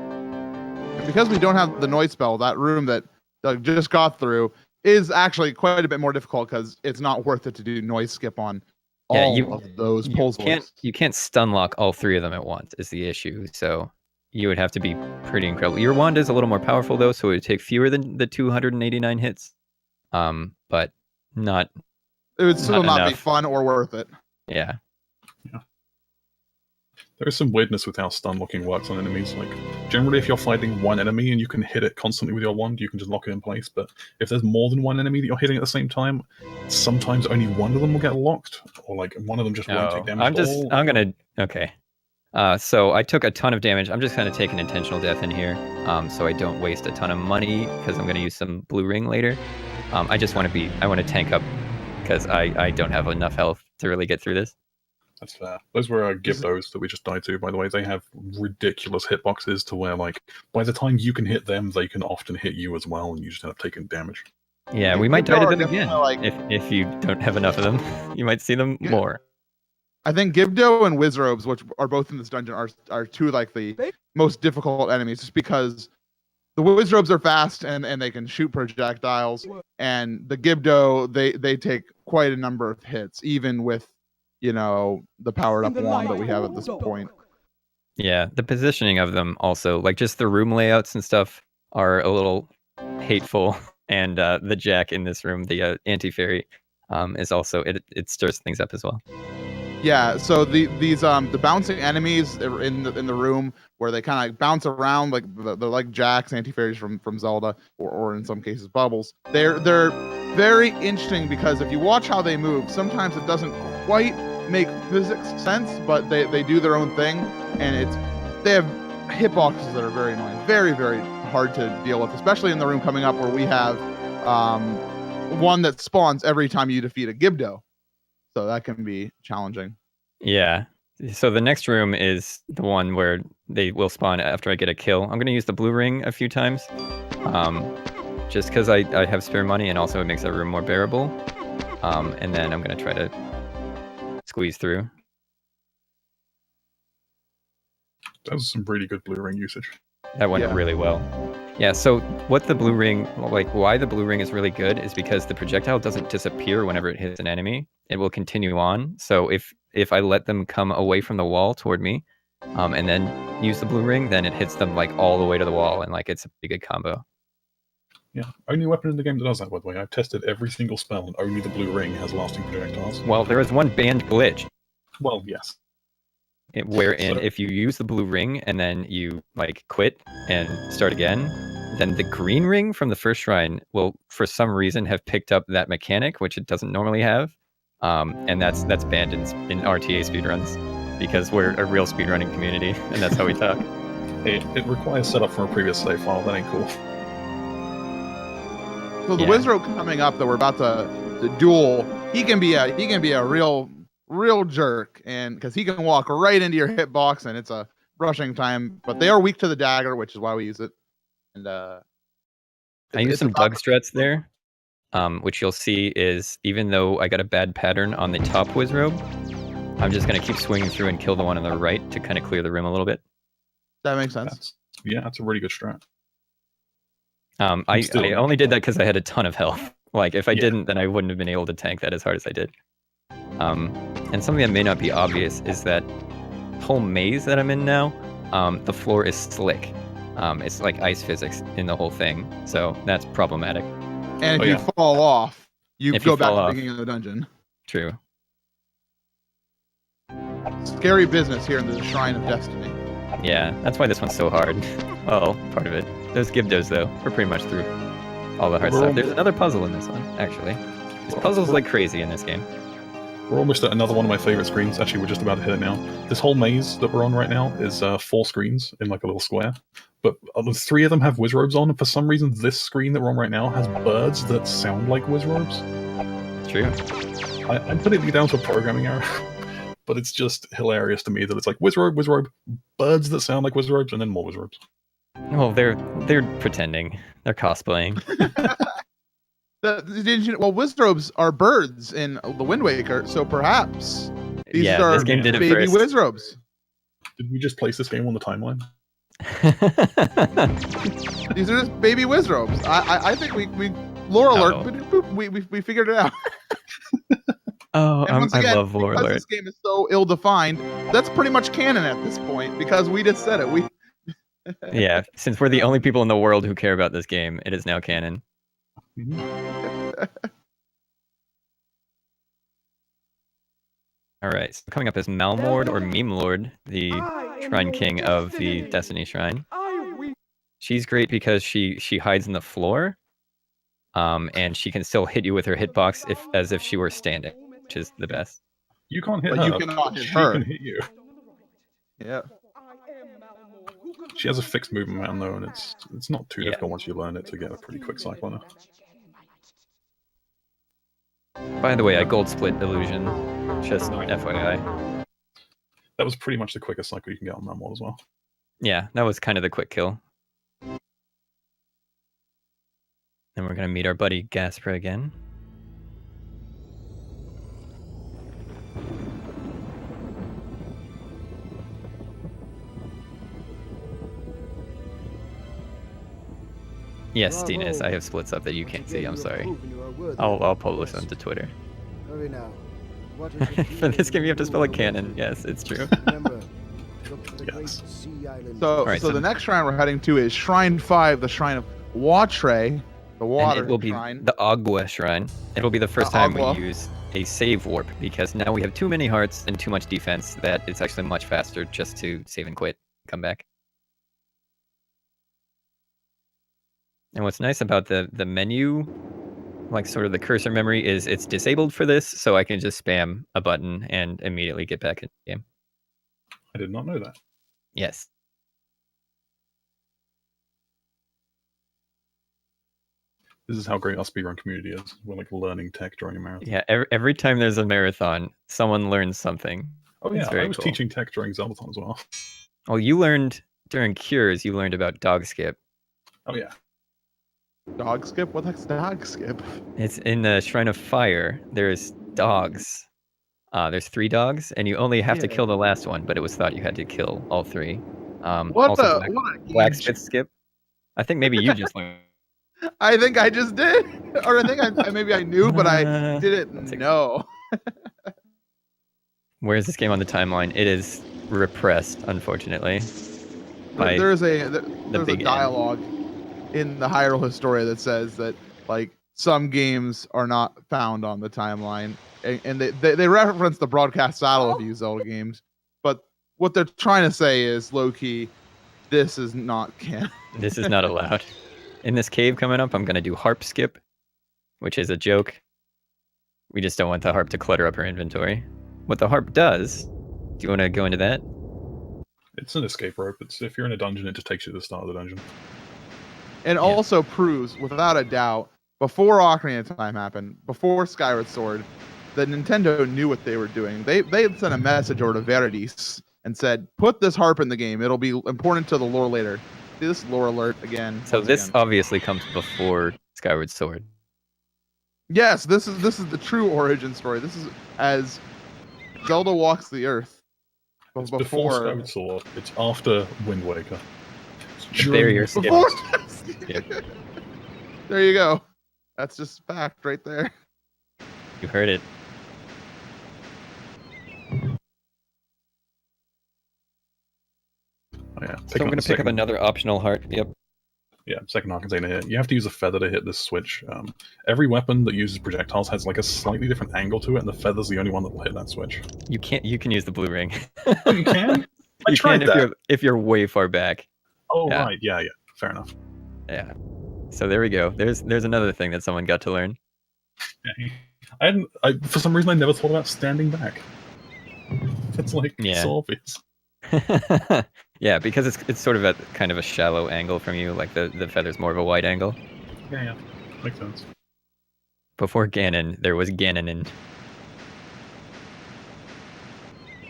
Because we don't have the noise spell, that room that Doug just got through is actually quite a bit more difficult because it's not worth it to do noise skip on all of those Pole's Voice. You can't stun lock all 3 of them at once is the issue. So you would have to be pretty incredible. Your wand is a little more powerful though, so it would take fewer than the 289 hits. But not. It would still not be fun or worth it. Yeah. There is some weirdness with how stun locking works on enemies. Like, generally, if you're fighting one enemy and you can hit it constantly with your wand, you can just lock it in place. But if there's more than one enemy that you're hitting at the same time, sometimes only one of them will get locked, or like one of them just won't take damage. Okay. So I took a ton of damage. I'm just kind of taking intentional death in here, so I don't waste a ton of money because I'm going to use some blue ring later. I just want to tank up because I don't have enough health to really get through this. That's fair. Those were Gibdos that we just died to, by the way. They have ridiculous hitboxes to where, like, by the time you can hit them, they can often hit you as well, and you just end up taking damage. Yeah, we might die to them again. If you don't have enough of them, you might see them more. I think Gibdo and Wizrobes, which are both in this dungeon, are 2 like the most difficult enemies, just because the Wizrobes are fast and they can shoot projectiles, and the Gibdo they take quite a number of hits, even with the powered up wand that we have at this point. Yeah, the positioning of them also, like just the room layouts and stuff are a little hateful. And the jack in this room, the anti-fairy, is also, it stirs things up as well. Yeah, so the bouncing enemies in the room where they kind of bounce around like they're like jacks, anti-fairies from Zelda, or in some cases bubbles. They're very interesting because if you watch how they move, sometimes it doesn't quite make physics sense, but they do their own thing, and they have hitboxes that are very annoying, very, very hard to deal with, especially in the room coming up where we have one that spawns every time you defeat a Gibdo, so that can be challenging. Yeah, so the next room is the one where they will spawn after I get a kill. I'm going to use the blue ring a few times, just because I have spare money, and also it makes that room more bearable, and then I'm going to try to squeeze through. That was some really good blue ring usage. That went really well. Yeah, so what the blue ring, like why the blue ring is really good is because the projectile doesn't disappear whenever it hits an enemy. It will continue on. So if I let them come away from the wall toward me, and then use the blue ring, then it hits them like all the way to the wall, and like it's a pretty good combo. Yeah, only weapon in the game that does that, by the way. I've tested every single spell, and only the blue ring has lasting projectiles. Well, there is one banned glitch. Well, yes. Wherein if you use the blue ring and then you like quit and start again, then the green ring from the first shrine will for some reason have picked up that mechanic, which it doesn't normally have. And that's banned in RTA speedruns because we're a real speedrunning community, and that's how we talk. It requires setup from a previous save file. That ain't cool. So the Wizrobe coming up that we're about to duel, he can be a real real jerk, and because he can walk right into your hitbox, and it's a rushing time. But they are weak to the dagger, which is why we use it. And I use some Doug struts there, which you'll see is even though I got a bad pattern on the top Wizrobe, I'm just gonna keep swinging through and kill the one on the right to kind of clear the room a little bit. That makes sense. That's a really good strat. I only did that because I had a ton of health. Like, if I didn't, then I wouldn't have been able to tank that as hard as I did. And something that may not be obvious is that whole maze that I'm in now, the floor is slick. It's like ice physics in the whole thing, so that's problematic. And if you fall off, you go back to the beginning of the dungeon. True. Scary business here in the Shrine of Destiny. Yeah, that's why this one's so hard. Well, part of it. Those Gibdos, though, we're pretty much through all the hard stuff. There's another puzzle in this one, actually. There's puzzles like crazy in this game. We're almost at another one of my favorite screens. Actually, we're just about to hit it now. This whole maze that we're on right now is 4 screens in like a little square. But 3 of them have Wizrobes on, and for some reason this screen that we're on right now has birds that sound like Wizrobes. True. I'm putting it down to a programming error. But it's just hilarious to me that it's like Wizrobe, birds that sound like Wizrobes, and then more Wizrobes. Well, they're pretending. They're cosplaying. Well, Wizrobes are birds in the Wind Waker, so perhaps these are this game did it baby first. Wizrobes. Did we just place this game on the timeline? These are just baby Wizrobes. I think we lore alert. We figured it out. Oh, again, I love lore alert. This game is so ill-defined. That's pretty much canon at this point because we just said it. Yeah, since we're the only people in the world who care about this game, it is now canon. All right, so coming up is Malmord or Meme Lord, the Shrine King of the Destiny Shrine. She's great because she hides in the floor, and she can still hit you with her hitbox as if she were standing, which is the best. You can't hit her. You cannot hit her. She can hit you. Yeah. She has a fixed movement pattern though, and it's not too difficult once you learn it to get a pretty quick cycle on her. By the way, I gold split illusion, just FYI. That was pretty much the quickest cycle you can get on that mod as well. Yeah, that was kind of the quick kill. And we're gonna meet our buddy Gaspra again. Yes, Dinas, I have splits up that you can't see. I'm sorry. I'll publish them to Twitter. For this game, you have to spell a canon. Yes, it's true. Yes. So the next shrine we're heading to is Shrine 5, the Shrine of Watre, the water and it will be shrine. the Agua Shrine. It will be the first time we use a save warp because now we have too many hearts and too much defense that it's actually much faster just to save and quit, come back. And what's nice about the menu, like sort of the cursor memory, is it's disabled for this, so I can just spam a button and immediately get back in the game. I did not know that. Yes. This is how great our speedrun community is. We're like learning tech during a marathon. Yeah, every time there's a marathon, someone learns something. Oh yeah, I was cool. teaching tech during ZeldaThon as well. Oh, you learned during Cures, you learned about dog skip. Oh yeah. Dog skip? What the heck's dog skip? It's in the Shrine of Fire. There's dogs. There's 3 dogs, and you only have to kill the last one, but it was thought you had to kill all 3. What a blacksmith skip. I think maybe you just learned. I think I just did. Or I think maybe I knew, but I didn't know. Where is this game on the timeline? It is repressed, unfortunately. There's a dialogue in the Hyrule Historia that says that like some games are not found on the timeline, and they reference the broadcast style of these Zelda games, but what they're trying to say is low key, this is not canon. This is not allowed. In this cave coming up, I'm gonna do Harp Skip, which is a joke. We just don't want the harp to clutter up her inventory. What the harp does, do you want to go into that? It's an escape rope. It's if you're in a dungeon, it just takes you to the start of the dungeon. And also proves, without a doubt, before Ocarina of Time happened, before Skyward Sword, that Nintendo knew what they were doing. They sent a message over to Veritas and said, "Put this harp in the game. It'll be important to the lore later." See this lore alert again. So once this again. obviously comes before Skyward Sword. Yes, this is the true origin story. This is as Zelda walks the earth. It's before Skyward Sword. It's after Wind Waker. It's The barrier during- skip. Before. There you go. That's just fact right there. You heard it. Oh, yeah. So I'm going to pick up another optional heart. Yep. Yeah, second heart container here. You have to use a feather to hit this switch. Every weapon that uses projectiles has like a slightly different angle to it, and the feather's the only one that will hit that switch. You can use the blue ring. Oh, you can? I You tried can that. if you're way far back. Oh, Yeah. right. Yeah, fair enough. Yeah. So there we go. There's another thing that someone got to learn. Yeah. For some reason, I never thought about standing back. It's like Yeah. so obvious. Yeah, because it's sort of at kind of a shallow angle from you, like the feather's more of a wide angle. Yeah. Makes sense. Before Ganon, there was Ganon.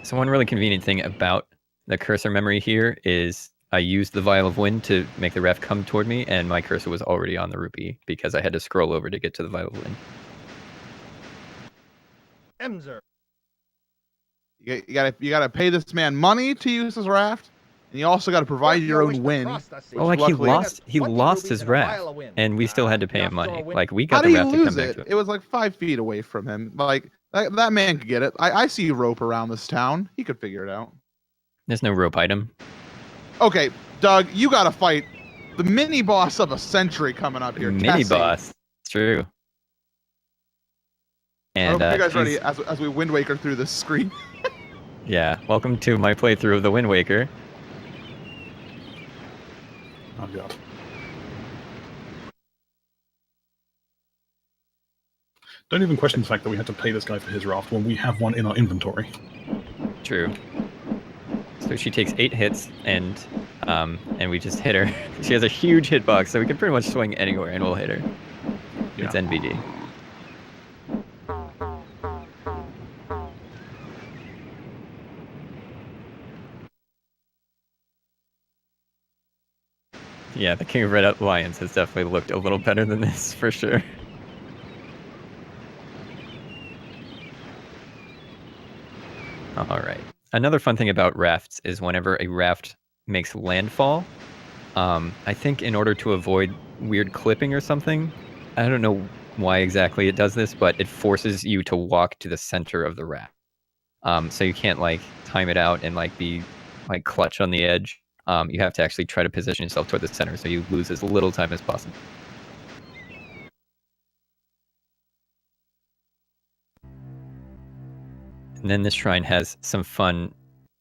So one really convenient thing about the cursor memory here is I used the Vial of Wind to make the raft come toward me, and my cursor was already on the rupee because I had to scroll over to get to the Vial of Wind. Emzer. You gotta pay this man money to use his raft, and you also gotta provide your own wind. Well, like he luckily- lost his raft, and we still had to pay him money. Like we How got did the he raft to lose come back it? to it. It was like 5 feet away from him. Like that man could get it. I see rope around this town. He could figure it out. There's no rope item. Okay, Doug, you gotta fight the mini boss of a century coming up here. Mini Tessie. boss. It's true. I And hope you guys ready he's- as we Wind Waker through this screen. Yeah, welcome to my playthrough of the Wind Waker. Oh, God. Don't even question the fact that we had to pay this guy for his raft when we have one in our inventory. True. So she takes 8 hits, and we just hit her. She has a huge hitbox, so we can pretty much swing anywhere and we'll hit her. Yeah. It's NBD. Yeah, the King of Red Lions has definitely looked a little better than this, for sure. Alright. Another fun thing about rafts is whenever a raft makes landfall, I think in order to avoid weird clipping or something, I don't know why exactly it does this, but it forces you to walk to the center of the raft. So you can't like time it out and like be like clutch on the edge. You have to actually try to position yourself toward the center so you lose as little time as possible. And then this shrine has some fun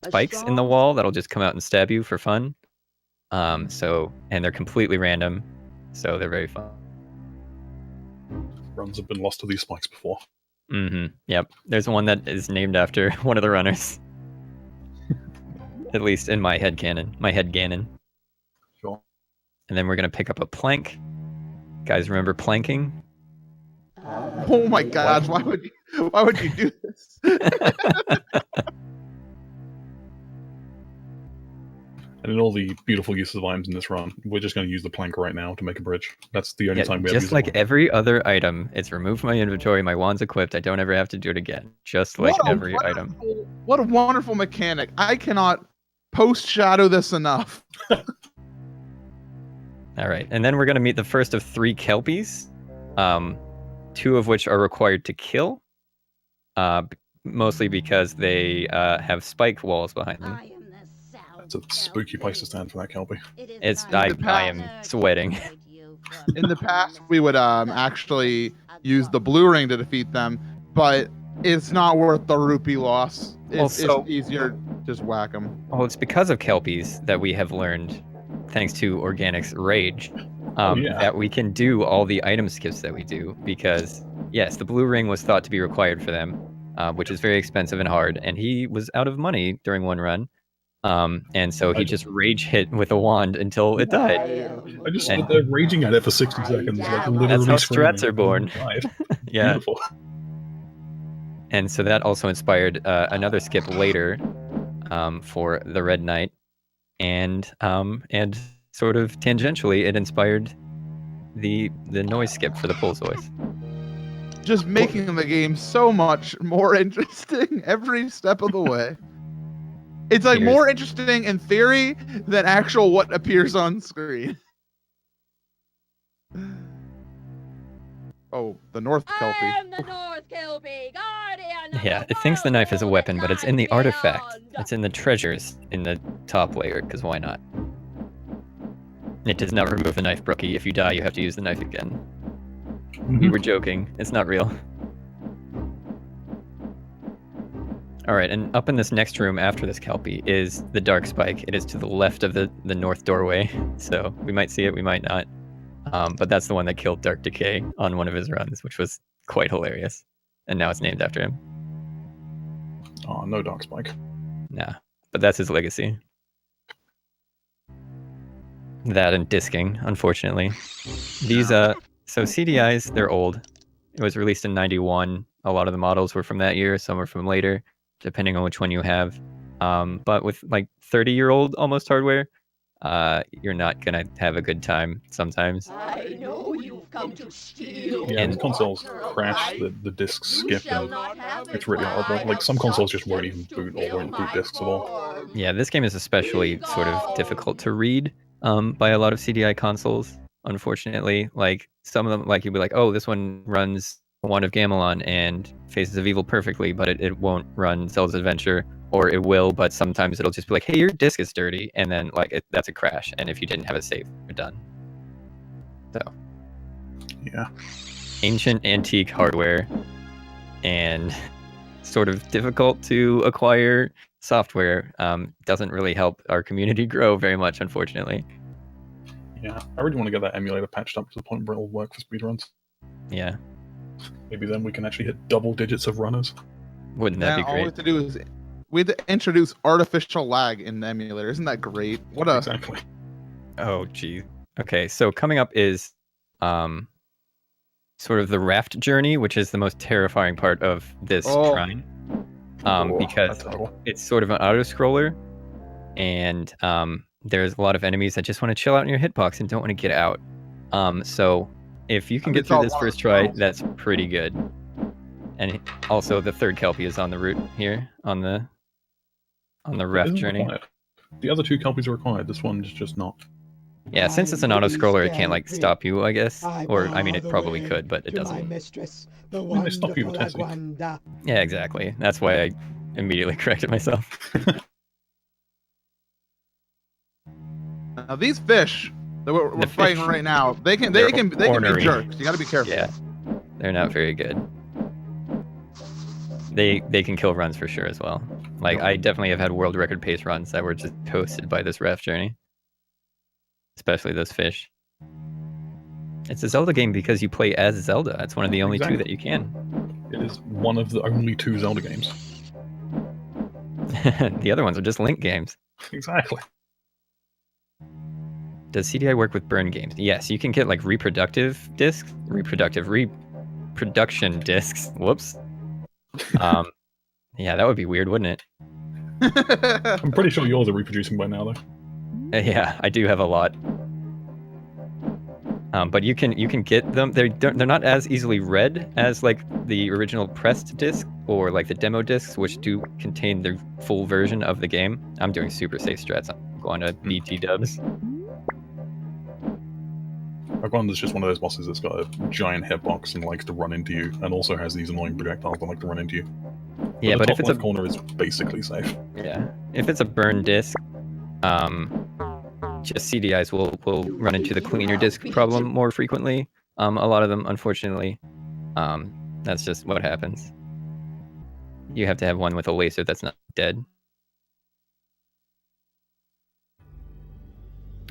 spikes in the wall that'll just come out and stab you for fun. And they're completely random, so they're very fun. Runs have been lost to these spikes before. Yep. There's one that is named after one of the runners. At least in my head canon. My head Ganon. Sure. And then we're gonna pick up a plank. Guys, remember planking? Oh my gosh, why would you do this? And in all the beautiful uses of items in this run, we're just going to use the plank right now to make a bridge. That's the only Yeah, time we ever just use like the plank. every other item, it's removed from my inventory, my wand's equipped, I don't ever have to do it again. Just like What a every item. What a wonderful mechanic. I cannot post shadow this enough. Alright, and then we're gonna meet the first of 3 Kelpies. 2 of which are required to kill. Mostly because they have spike walls behind them. I am the sound That's a spooky place to stand for that Kelpie. I am sweating. In the past, we would actually use the blue ring to defeat them, but it's not worth the rupee loss. It's easier to just whack them. Well, it's because of Kelpies that we have learned, thanks to Organic's Rage, that we can do all the item skips that we do. Because, yes, the blue ring was thought to be required for them, which is very expensive and hard, and he was out of money during one run. And so he just rage hit with a wand until it died. I just stood there raging at it for 60 seconds. Like, literally That's how screaming. strats are born. Right. Yeah. Beautiful. And so that also inspired another skip later for the Red Knight, and sort of tangentially, it inspired the noise skip for the Pulse-Voice. Just making the game so much more interesting every step of the way. It's like more interesting in theory than actual what appears on screen. Oh, the North Kelpie. I am the North Kelpie, guardian of Yeah, the it thinks the world knife is a weapon, but it's in the and artifact. beyond. It's in the treasures in the top layer, because why not? It does not remove the knife, Brookie. If you die, you have to use the knife again. We were joking. It's not real. Alright, and up in this next room after this Kelpie is the Dark Spike. It is to the left of the north doorway, so we might see it, we might not. But that's the one that killed Dark Decay on one of his runs, which was quite hilarious. And now it's named after him. Oh, no Dark Spike. Nah, but that's his legacy. That and disking, unfortunately. These, so CDIs, they're old. It was released in 91. A lot of the models were from that year, some are from later, depending on which one you have. But with like 30-year-old almost hardware, you're not gonna have a good time sometimes. I know you've come to steal. Yeah, And- these consoles crash, the discs skip, shall and not have it's it really while horrible. I Like, some have consoles just won't substance even to boot or fill won't boot my discs at all. form. Yeah, this game is especially sort of difficult to read by a lot of CDI consoles, unfortunately. Like, some of them, like, you'll be like, oh, this one runs one of Gamelon and Faces of Evil perfectly, but it won't run Zelda's Adventure, or it will, but sometimes it'll just be like, hey, your disk is dirty, and then, like, that's a crash, and if you didn't have a save, you're done. So, Yeah. ancient, antique hardware, and sort of difficult to acquire software doesn't really help our community grow very much, unfortunately. Yeah. I really want to get that emulator patched up to the point where it'll work for speedruns. Yeah, Maybe then we can actually hit double digits of runners. wouldn't that be All we great? have to do is we have to introduce artificial lag in the emulator. Isn't that great? What a Exactly. Oh, gee. Okay, so coming up is sort of the Raft Journey, which is the most terrifying part of this shrine. Oh, Because that's terrible. it's sort of an auto-scroller, and there's a lot of enemies that just want to chill out in your hitbox and don't want to get out. So if you can get through this first try, that's pretty good. And also the third Kelpie is on the route here, on the Raft Isn't Journey. required. The other two Kelpies are required. This one's just not. Yeah, since it's an auto-scroller, it can't, like, stop you, I guess. Or, I mean, it probably could, but it doesn't. Mistress, the mean, they stop you with wonderful testing. Agwanda. Yeah, exactly. That's why I immediately corrected myself. Now these fish that we're The fighting fish. right now, they can They're be ornery. jerks. You got to be careful. Yeah, they're not very good. They can kill runs for sure as well. Like, I definitely have had world record pace runs that were just toasted by this Raft Journey. Especially those fish. It's a Zelda game because you play as Zelda. It's one of the only two that you can. It is one of the only two Zelda games. The other ones are just Link games. Exactly. Does CDI work with burn games? Yes, you can get like reproduction discs. Whoops. Yeah, that would be weird, wouldn't it? I'm pretty sure yours are reproducing by now, though. Yeah, I do have a lot. But you can get them. They're not as easily read as like the original pressed disc or like the demo discs, which do contain the full version of the game. I'm doing super safe strats. I'm going to BT dubs. Agwanda's just one of those bosses that's got a giant hitbox and likes to run into you, and also has these annoying projectiles that like to run into you. Yeah, but the if top it's a left corner is basically safe. if it's a burn disc, just CDIs will run into the cleaner disc problem more frequently. A lot of them, unfortunately, that's just what happens. You have to have one with a laser that's not dead.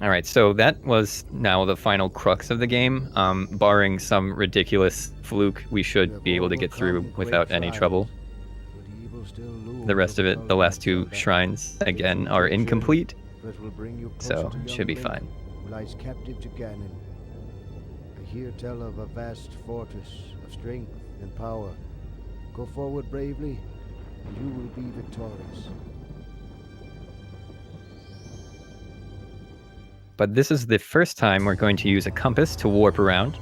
All right, so that was now the final crux of the game. Barring some ridiculous fluke, we should be able to get through without any trouble. The rest of it, the last two shrines, again, are incomplete, so it should be fine. Who lies captive to Ganon. I hear tell of a vast fortress of strength and power, Go forward bravely, and you will be victorious. But this is the first time we're going to use a compass to warp around.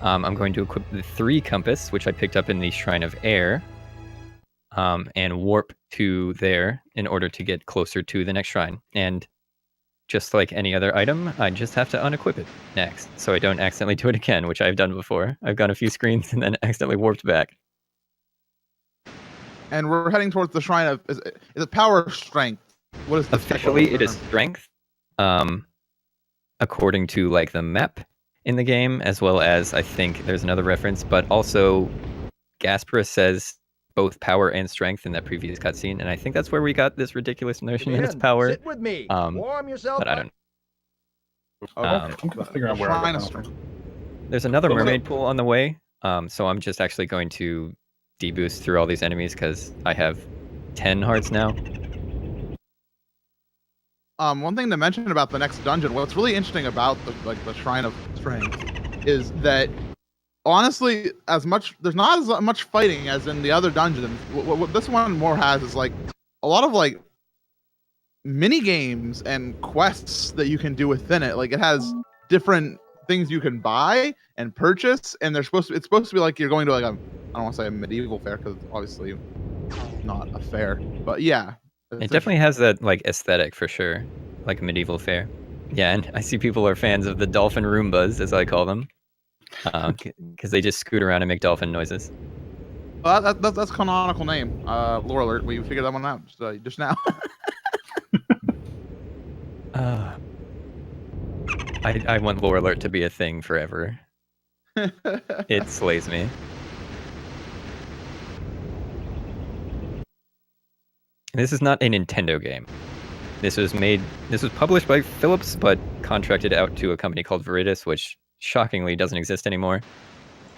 I'm going to equip the 3 compass, which I picked up in the Shrine of Air, and warp to there in order to get closer to the next shrine. And just like any other item, I just have to unequip it next, so I don't accidentally do it again, which I've done before. I've gone a few screens and then accidentally warped back. And we're heading towards the shrine of is it power or strength? What is the Officially, it is strength, according to like the map in the game, as well as I think there's another reference, but also Gaspra says both power and strength in that previous cutscene, and I think that's where we got this ridiculous notion that it's power. Sit with me. Warm yourself But I up. don't. Okay. I'm gonna figure out where Shrine I of got strength. There's another mermaid pool on the way, so I'm just actually going to deboost through all these enemies because I have 10 hearts now. One thing to mention about the next dungeon, what's really interesting about the Shrine of Strength is that honestly, there's not as much fighting as in the other dungeons. What this one more has is like a lot of like mini games and quests that you can do within it. Like it has different things you can buy and purchase, and it's supposed to be like you're going to like I don't want to say a medieval fair because obviously not a fair, but yeah. It definitely has that like aesthetic for sure, like a medieval fair. Yeah, and I see people are fans of the dolphin Roombas, as I call them, because they just scoot around and make dolphin noises. That's canonical name. Lore alert. We figured that one out just now. I want lore alert to be a thing forever. It slays me. This is not a Nintendo game. This was published by Philips, but contracted out to a company called Veritas, which shockingly doesn't exist anymore.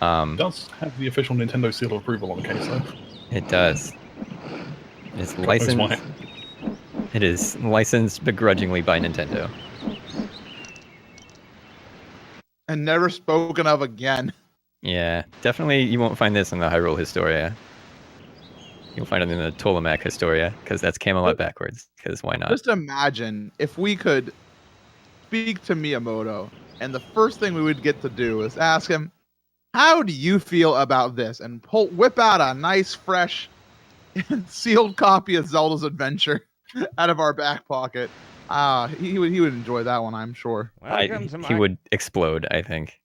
It does have the official Nintendo seal of approval on the case, though. It does. It's God knows licensed. why. It is licensed begrudgingly by Nintendo. And never spoken of again. Yeah, definitely you won't find this in the Hyrule Historia. You'll find it in the Ptolemaic Historia, because that's Camelot backwards, because why not? Just imagine if we could speak to Miyamoto, and the first thing we would get to do is ask him, how do you feel about this? And whip out a nice, fresh, sealed copy of Zelda's Adventure out of our back pocket. He would enjoy that one, I'm sure. He would explode, I think.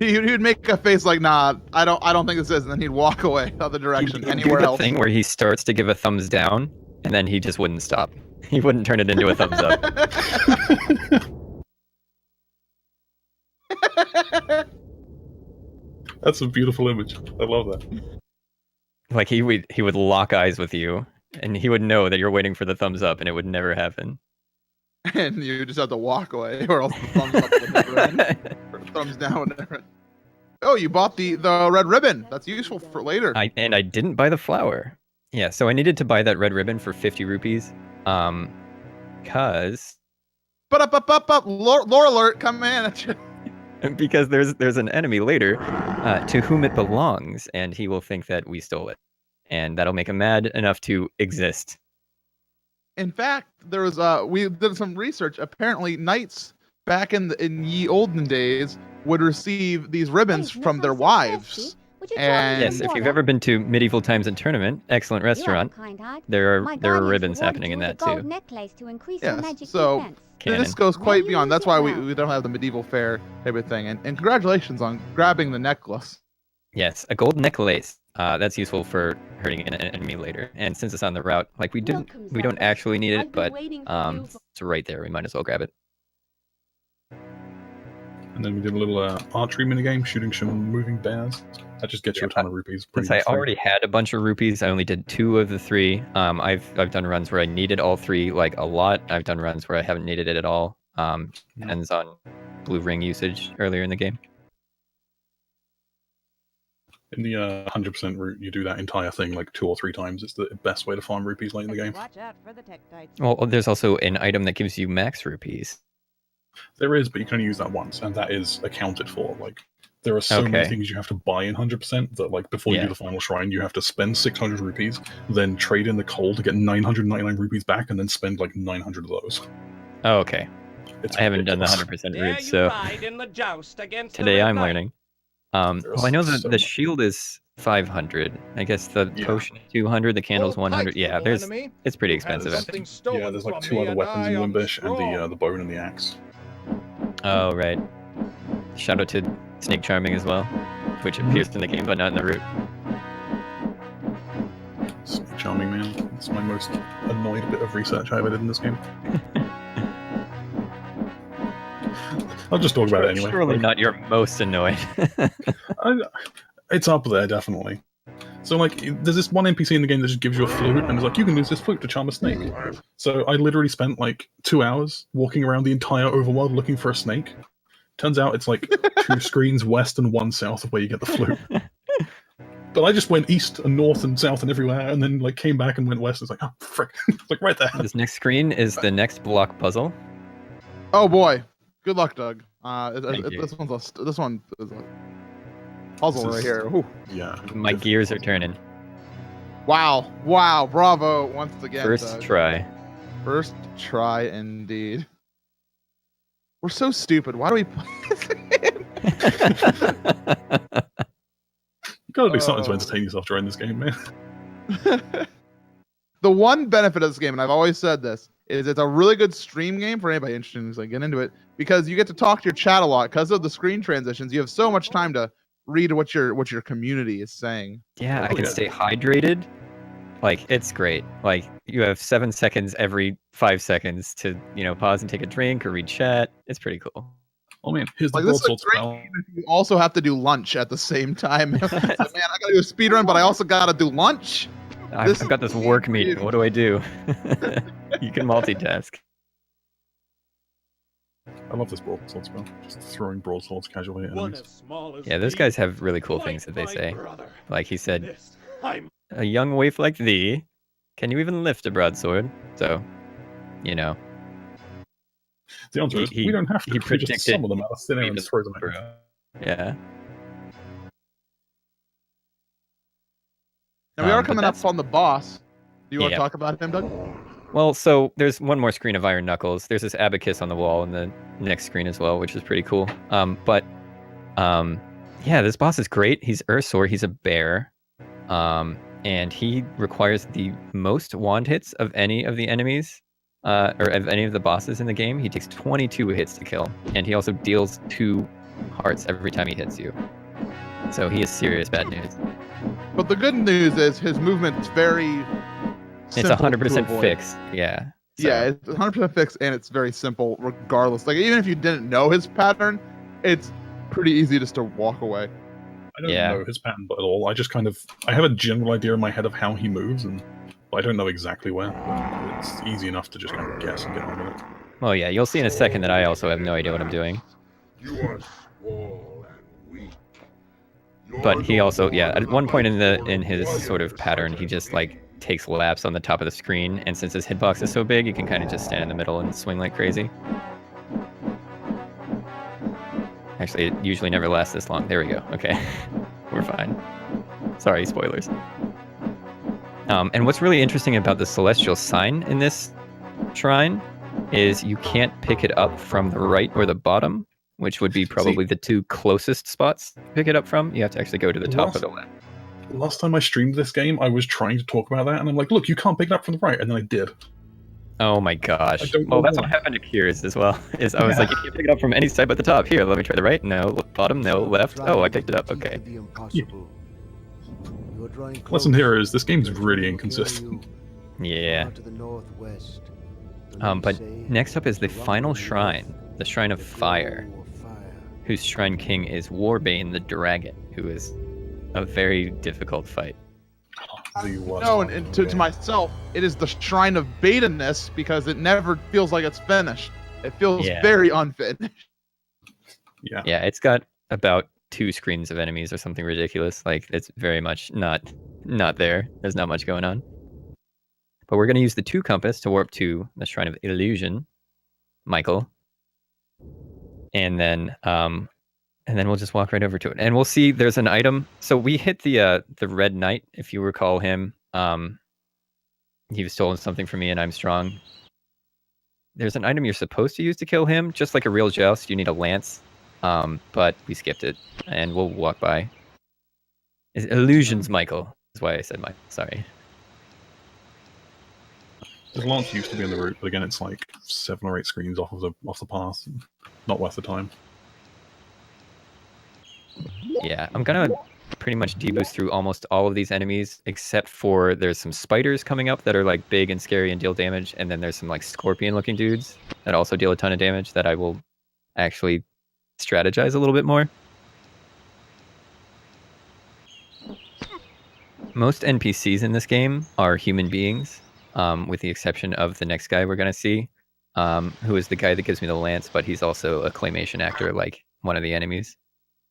He would make a face like, nah, I don't think this is, and then he'd walk away other direction, anywhere else. Thing where he starts to give a thumbs down, and then he just wouldn't stop. He wouldn't turn it into a thumbs up. That's a beautiful image. I love that. Like he would lock eyes with you, and he would know that you're waiting for the thumbs up, and it would never happen. And you just have to walk away, or else the thumbs up would never end. Or thumbs down would never end. Oh, you bought the red ribbon. That's useful for later. I didn't buy the flower. Yeah, so I needed to buy that red ribbon for 50 rupees. Cause Up. Lore alert, come in. because there's an enemy later to whom it belongs, and he will think that we stole it. And that'll make him mad enough to exist. In fact, there was we did some research. Apparently, knights back in ye olden days would receive these ribbons from their wives. And Yes, if you've ever been to Medieval Times and Tournament, excellent restaurant, there are ribbons happening in that too. yes, so Canon. this goes quite beyond. That's why we don't have the medieval fair type of thing. And congratulations on grabbing the necklace. Yes, a gold necklace. That's useful for hurting an enemy later. And since it's on the route, like we don't actually need it, but it's right there. We might as well grab it. And then we did a little archery minigame, shooting some moving bears. That just gets you a ton of rupees. Since I already had a bunch of rupees, I only did 2 of the 3. I've done runs where I needed all 3 like a lot. I've done runs where I haven't needed it at all. Depends on blue ring usage earlier in the game. In the 100% route, you do that entire thing like 2 or 3 times. It's the best way to farm rupees late in the game. Watch out for the Tektites. Well, there's also an item that gives you max rupees. There is, but you can only use that once, and that is accounted for. Like There are so many Okay. things you have to buy in 100% that, like, before you Yeah. do the final shrine, you have to spend 600 rupees, then trade in the coal to get 999 rupees back, and then spend like 900 of those. Oh, okay. It's I haven't done the ridiculous. 100% Dare route, you so ride in the joust against the today Red I'm Knight? learning. There's Well, I know that so the much. shield is 500. I guess the Yeah. potion is 200, the candle's 100. Yeah, it's pretty expensive. I think. Yeah, there's like 2 other weapons in Limbish, and the bow and the axe. Oh, right. Shout out to Snake Charming as well, which appears in the game but not in the route. Snake Charming, man. It's my most annoyed bit of research I ever did in this game. I'll just talk about it anyway. Surely not your most annoyed. It's up there, definitely. So, like, there's this one NPC in the game that just gives you a flute, and it's like, you can use this flute to charm a snake. So I literally spent, like, 2 hours walking around the entire overworld looking for a snake. Turns out it's, like, 2 screens west and 1 south of where you get the flute. But I just went east and north and south and everywhere, and then, like, came back and went west. It's like, oh, frick. It's like, right there. This next screen is the next block puzzle. Oh boy. Good luck, Doug. Thank you. This one is a puzzle right here. Ooh. Yeah. My gears are turning. Wow. Wow. Bravo once again. First Doug. try. First try indeed. We're so stupid. Why do we play this game? You gotta do something to entertain yourself during this game, man. The one benefit of this game, and I've always said this, is it's a really good stream game for anybody interested in like, getting into it, because you get to talk to your chat a lot. Because of the screen transitions, you have so much time to read what your community is saying. Yeah, I Oh, can yeah. stay hydrated. Like, it's great. Like, you have 7 seconds every 5 seconds to, pause and take a drink or read chat. It's pretty cool. Oh man, here's the Like, this is a broadsword great spell. game if you also have to do lunch at the same time. It's like, man, I gotta do a speed run, but I also gotta do lunch. I've got this work meeting. What do I do? You can multitask. I love this broadsword spell. Just throwing broadswords casually at enemies. Yeah, those guys have really cool things that they say. Like he said, a young waif like thee, can you even lift a broadsword? So, The answer is, we don't have to. he We just predicted summon them out of thin air and famous throw them at bro. you. Yeah. Now we are but coming up that's- on the boss. Do you want to Yeah. talk about him, Doug? Well, so there's one more screen of Iron Knuckles. There's this abacus on the wall in the next screen as well, which is pretty cool. Yeah, this boss is great. He's Ursor. He's a bear. And he requires the most wand hits of any of the enemies, or of any of the bosses in the game. He takes 22 hits to kill, and he also deals 2 hearts every time he hits you. So he is serious bad news. But the good news is his movement's very It's simple to 100% avoid. fixed. Yeah. So, Yeah, it's 100% fixed, and it's very simple regardless. Like, even if you didn't know his pattern, it's pretty easy just to walk away. I don't Yeah. know his pattern at all. I just I have a general idea in my head of how he moves, but I don't know exactly where. But it's easy enough to just kind of guess and get on with it. Well, yeah, you'll see in a second that I also have no idea what I'm doing. You are small and weak. But he also, yeah, at one point in his sort of pattern, he just like takes laps on the top of the screen, and since his hitbox is so big, you can kind of just stand in the middle and swing like crazy. Actually, it usually never lasts this long. There we go. Okay, we're fine. Sorry, spoilers. And what's really interesting about the celestial sign in this shrine is you can't pick it up from the right or the bottom, which would be probably the 2 closest spots to pick it up from. You have to actually go to the top or the left. Last time I streamed this game, I was trying to talk about that, and I'm like, look, you can't pick it up from the right, and then I did. Oh my I gosh. don't Well, know that's why. what happened to Cures as well. I was like, you can't pick it up from any side but the top. Here, let me try the right. No. Bottom, no. Left. Oh, I picked it up. Okay. Lesson here is this game's really inconsistent. Yeah. But next up is the final shrine, the Shrine of Fire, whose Shrine King is Warbane the Dragon, who is a very difficult fight. No, and to myself, it is the Shrine of Beta-ness because it never feels like it's finished. It feels very unfinished. Yeah. Yeah, it's got about 2 screens of enemies or something ridiculous. Like, it's very much not there. There's not much going on. But we're going to use the 2 compass to warp to the Shrine of Illusion, Michael. And then And then we'll just walk right over to it. And we'll see there's an item. So we hit the Red Knight, if you recall him. He was stolen something from me and I'm strong. There's an item you're supposed to use to kill him, just like a real joust. You need a lance. But we skipped it. And we'll walk by. It's illusions, Michael. That's why I said Michael. Sorry. The lance used to be in the route, but again, it's like 7 or 8 screens off the path. Not worth the time. Yeah, I'm gonna pretty much deboost through almost all of these enemies, except for there's some spiders coming up that are like big and scary and deal damage, and then there's some like scorpion-looking dudes that also deal a ton of damage that I will actually strategize a little bit more. Most NPCs in this game are human beings, with the exception of the next guy we're gonna see, who is the guy that gives me the lance, but he's also a claymation actor like one of the enemies.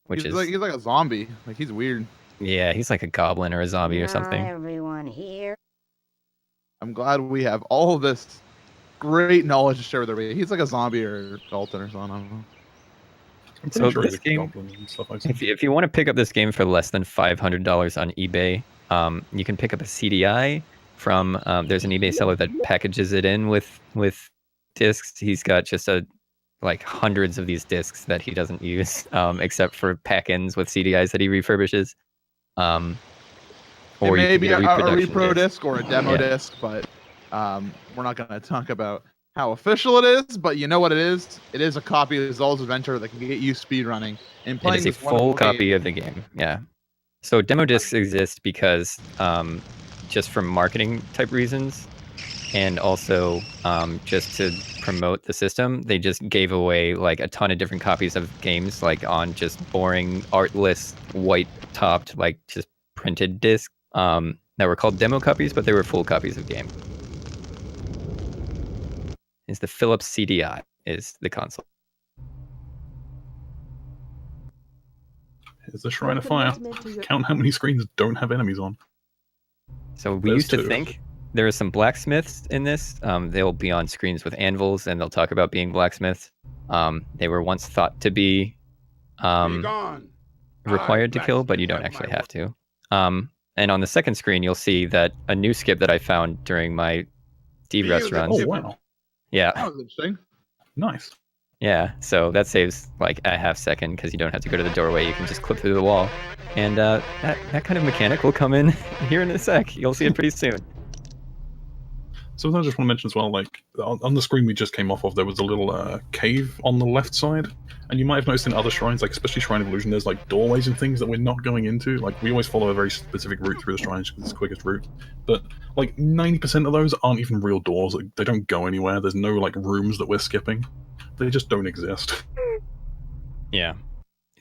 Which he's like a zombie. Like he's weird. Yeah, he's like a goblin or a zombie or something. Everyone here. I'm glad we have all of this great knowledge to share with everybody. He's like a zombie or Dalton or something. I don't know. I'm So pretty sure this he's a game- goblin and stuff like that. If you want to pick up this game for less than $500 on eBay, you can pick up a CDI from. There's an eBay seller that packages it in with discs. He's got just like hundreds of these discs that he doesn't use, except for pack-ins with CDIs that he refurbishes. Or you can maybe get a reproduction repro disc or a demo disc, but we're not going to talk about how official it is. But you know what it is? It is a copy of Zelda's Adventure that can get you speedrunning and It playing is a this wonderful full copy game. of the game. Yeah. So demo discs exist because just for marketing type reasons, and also just to promote the system, they just gave away like a ton of different copies of games, like on just boring, artless, white-topped, like just printed discs that were called demo copies, but they were full copies of game. Is the Philips CDI is the console. Here's the Shrine of Fire. Count how many screens don't have enemies on. So we Those used to two. think there are some blacksmiths in this. They'll be on screens with anvils, and they'll talk about being blacksmiths. They were once thought to be Begone! required to I kill, but you don't blacksmith actually my have to. And on the second screen, you'll see that a new skip that I found during my DRUS Feel runs. Oh, wow. Yeah, That was interesting. Nice. yeah. So that saves like a half second because you don't have to go to the doorway. You can just clip through the wall. And that kind of mechanic will come in here in a sec. You'll see it pretty soon. So I just want to mention as well, like, on the screen we just came off of, there was a little cave on the left side, and you might have noticed in other shrines, like especially Shrine of Illusion, there's like doorways and things that we're not going into. Like, we always follow a very specific route through the shrines because it's the quickest route, but like 90% of those aren't even real doors. Like, they don't go anywhere. There's no like rooms that we're skipping. They just don't exist. Yeah.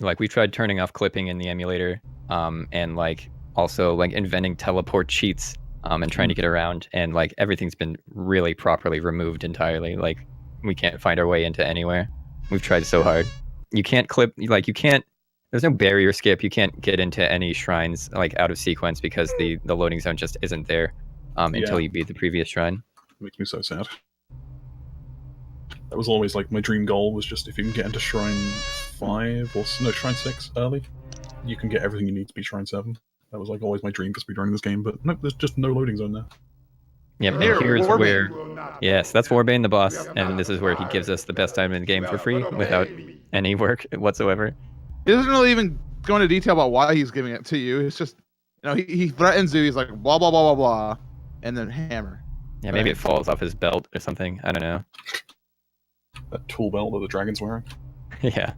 Like we tried turning off clipping in the emulator, and like also like inventing teleport cheats, and trying to get around, and like everything's been really properly removed entirely. Like we can't find our way into anywhere. We've tried so hard. You can't clip, like you can't, there's no barrier skip. You can't get into any shrines like out of sequence because the loading zone just isn't there until you beat the previous shrine. It makes me so sad. That was always like my dream goal, was just if you can get into Shrine 5 or no, Shrine 6 early, you can get everything you need to beat Shrine 7. That was like always my dream for speedrunning this game, but no, there's just no loading zone there. Yeah, Here, and here's Warbane where, will not yes, that's Warbane the boss, and this is where he gives us the best item in the game for free without any work whatsoever. He doesn't really even go into detail about why he's giving it to you. It's just, you know, he threatens you. He's like blah blah blah blah blah, and then hammer. Yeah, maybe it falls off his belt or something. I don't know. That tool belt that the dragon's wearing. Yeah.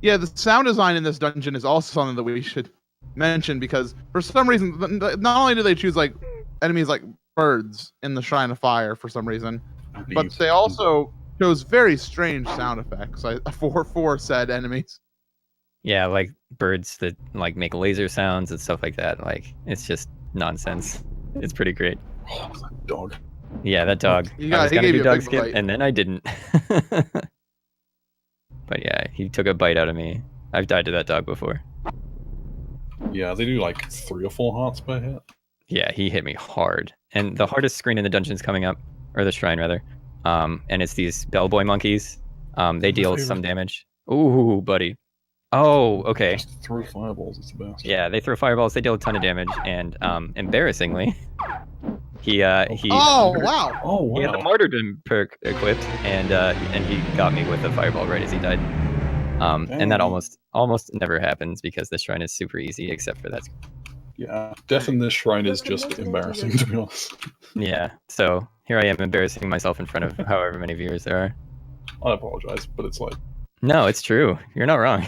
Yeah, the sound design in this dungeon is also something that we should mention because for some reason, not only do they choose like enemies like birds in the Shrine of Fire for some reason, but they also chose very strange sound effects for said enemies. Yeah, like birds that like make laser sounds and stuff like that. Like it's just nonsense. It's pretty great. Oh, that dog. Yeah, that dog. He I was gonna gave do you a dog big skip bite. and then I didn't. But yeah, he took a bite out of me. I've died to that dog before. Yeah, they do like 3 or 4 hearts per hit. Yeah, he hit me hard. And the hardest screen in the dungeon's coming up, or the shrine rather. And it's these bellboy monkeys. They deal some damage. Ooh, buddy. Oh, okay. Just throw fireballs. It's the best. Yeah, they throw fireballs. They deal a ton of damage, and embarrassingly, he Oh wow! Oh wow. he had the martyrdom perk equipped, and he got me with a fireball right as he died. And that almost never happens because this shrine is super easy, except for that. Yeah, death in this shrine is just embarrassing, to be honest. Yeah, so here I am embarrassing myself in front of however many viewers there are. I apologize, but it's like... No, it's true. You're not wrong.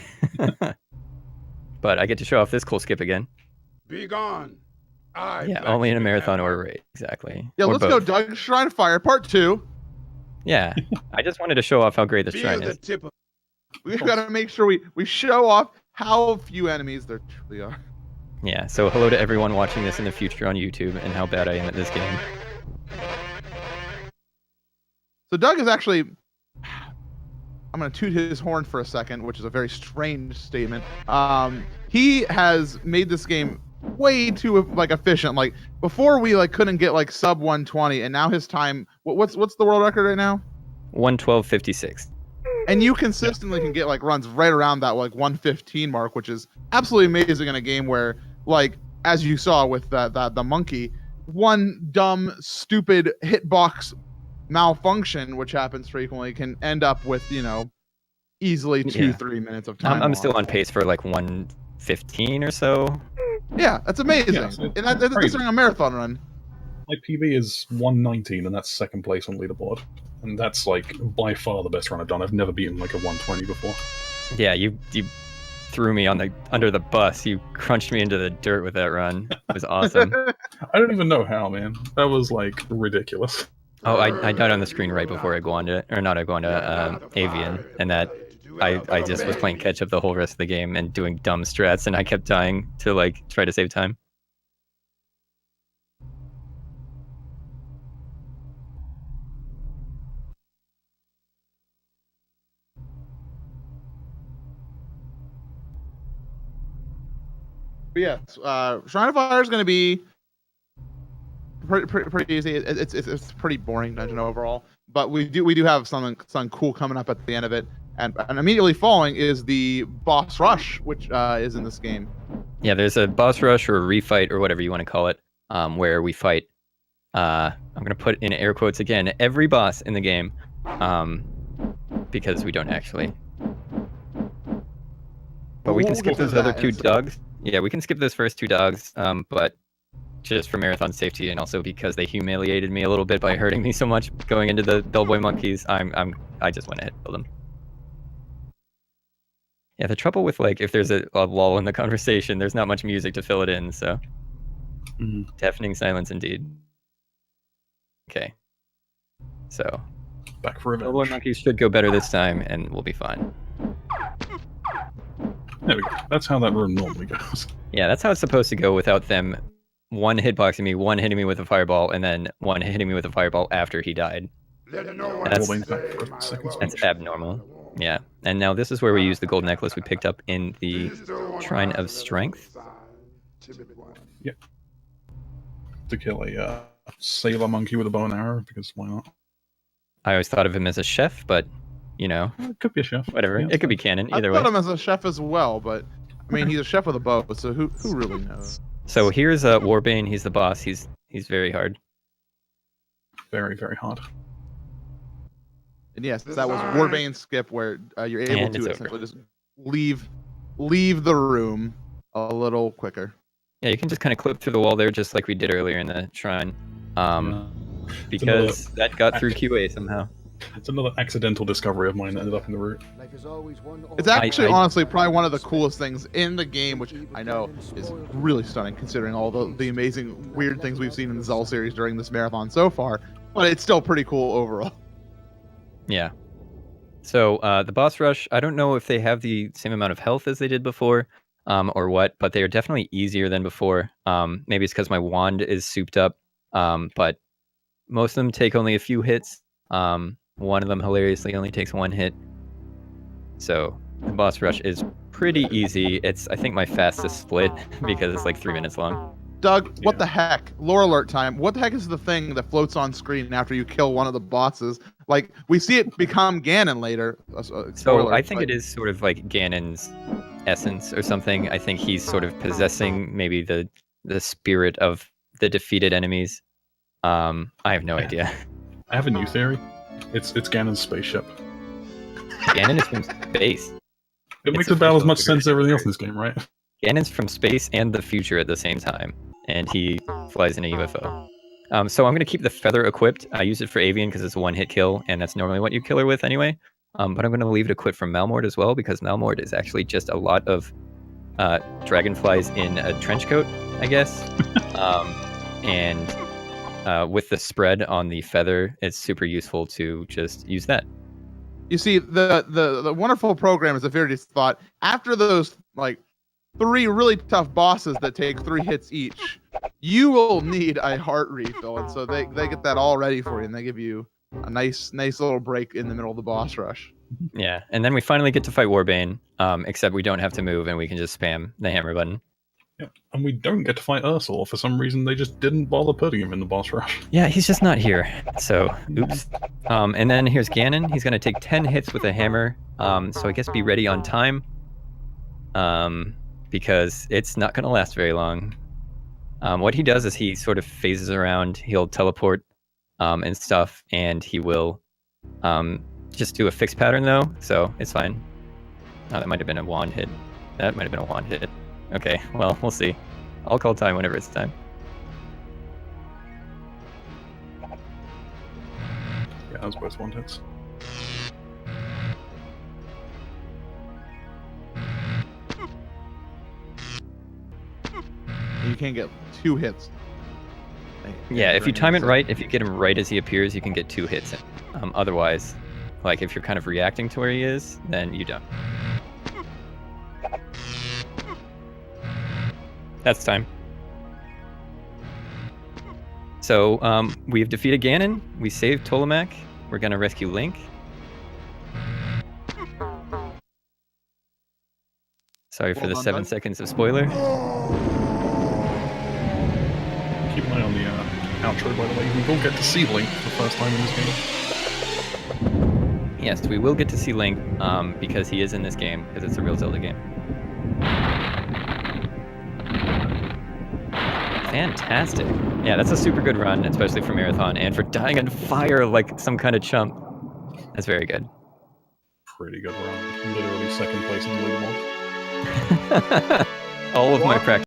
But I get to show off this cool skip again. Be gone. Yeah, only in a marathon or a raid, exactly. Yeah, Or let's both. go, Doug. Shrine of Fire Part 2. Yeah, I just wanted to show off how great this shrine is. We've got to make sure we show off how few enemies there truly are. Yeah, so hello to everyone watching this in the future on YouTube and how bad I am at this game. So Doug is actually... I'm going to toot his horn for a second, which is a very strange statement. He has made this game way too efficient. Like before we couldn't get sub 120, and now his time... What's the world record right now? 112.56. And you consistently can get runs right around that 115 mark, which is absolutely amazing in a game where as you saw with the monkey, one dumb stupid hitbox malfunction, which happens frequently, can end up with easily 2-3 minutes of time. I'm still on pace for 115 or so. Yeah, that's amazing. Yeah, so and that's during a marathon run. My PB is 119, and that's second place on leaderboard. And that's by far the best run I've done. I've never beaten a 120 before. Yeah, you threw me under the bus. You crunched me into the dirt with that run. It was awesome. I don't even know how, man. That was ridiculous. Oh, I died on the screen right before Avian, and that I just was playing catch up the whole rest of the game and doing dumb strats, and I kept dying to try to save time. But yes, Shrine of Fire is going to be pretty easy. It's a pretty boring dungeon overall, but we do have something cool coming up at the end of it, and immediately following is the boss rush, which is in this game. Yeah, there's a boss rush or a refight or whatever you want to call it, where we fight. I'm gonna put in air quotes again every boss in the game, because we don't actually. But we can skip those other two dogs. Yeah, we can skip those first two dogs, but just for marathon safety and also because they humiliated me a little bit by hurting me so much going into the bellboy monkeys, I just went ahead and killed them. Yeah, the trouble with if there's a lull in the conversation, there's not much music to fill it in, so deafening silence indeed. Okay, so back for revenge. Bellboy monkeys should go better this time, and we'll be fine. There we go. That's how that room normally goes. Yeah, that's how it's supposed to go without them one hitboxing me, one hitting me with a fireball, and then one hitting me with a fireball after he died. That's abnormal. Yeah, and now this is where we use the gold necklace we picked up in the Shrine of Strength. Yep. To kill a sailor monkey with a bow and arrow, because why not? I always thought of him as a chef, but it could be a chef. Whatever. Yeah, it could be canon. Either I way. thought him as a chef as well, but I mean he's a chef with a bow, so who really knows? So here's Warbane. He's the boss. He's very hard. Very, very hard. And yes, that was Warbane skip, where you're able And to it's essentially just leave the room a little quicker. Yeah, you can just kind of clip through the wall there, just like we did earlier in the shrine, because that got through QA somehow. It's another accidental discovery of mine that ended up in the route. It's actually honestly probably one of the coolest things in the game, which I know is really stunning considering all the amazing weird things we've seen in the Zelda series during this marathon so far, but it's still pretty cool overall. Yeah. So the boss rush, I don't know if they have the same amount of health as they did before, or what, but they are definitely easier than before. Maybe it's because my wand is souped up, but most of them take only a few hits. One of them hilariously only takes one hit. So the boss rush is pretty easy. It's, I think, my fastest split because it's 3 minutes long. Doug, what the heck? Lore alert time. What the heck is the thing that floats on screen after you kill one of the bosses? Like, we see it become Ganon later. So I think it is sort of like Ganon's essence or something. I think he's sort of possessing maybe the spirit of the defeated enemies. I have no idea. I have a new theory. It's Ganon's spaceship. Ganon is from space. It makes about as much sense as everything else in this game, right? Ganon's from space and the future at the same time, and he flies in a UFO. So I'm going to keep the feather equipped. I use it for Avian because it's a one-hit kill, and that's normally what you kill her with anyway. But I'm going to leave it equipped for Malmort as well, because Malmort is actually just a lot of dragonflies in a trench coat, I guess. And with the spread on the feather, it's super useful to just use that. You see, the wonderful program is a very thought. After those, like, 3 really tough bosses that take 3 hits each, you will need a heart refill, and so they get that all ready for you, and they give you a nice little break in the middle of the boss rush. Yeah, and then we finally get to fight Warbane, except we don't have to move, and we can just spam the hammer button. Yeah, and we don't get to fight Ursula. For some reason, they just didn't bother putting him in the boss rush. Yeah, he's just not here, so oops. And then here's Ganon. He's going to take 10 hits with a hammer, so I guess be ready on time, because it's not going to last very long. What he does is he sort of phases around. He'll teleport and stuff, and he will just do a fixed pattern, though, so it's fine. Oh, that might have been a wand hit. That might have been a wand hit. Okay, well, we'll see. I'll call time whenever it's time. Yeah, that was both one hits. You can't get 2 hits. Yeah, if you time it right, if you get him right as he appears, you can get 2 hits in. Otherwise, like if you're kind of reacting to where he is, then you don't. That's time. So we've defeated Ganon. We saved Tolemac. We're gonna rescue Link. Sorry for the 7 seconds of spoiler. Keep an eye on the outro, by the way. We will get to see Link for the first time in this game. Yes, we will get to see Link because he is in this game, because it's a real Zelda game. Fantastic. Yeah, that's a super good run, especially for Marathon, and for dying on fire like some kind of chump. That's very good. Pretty good run. Literally second place in the leaderboard. All of my practice.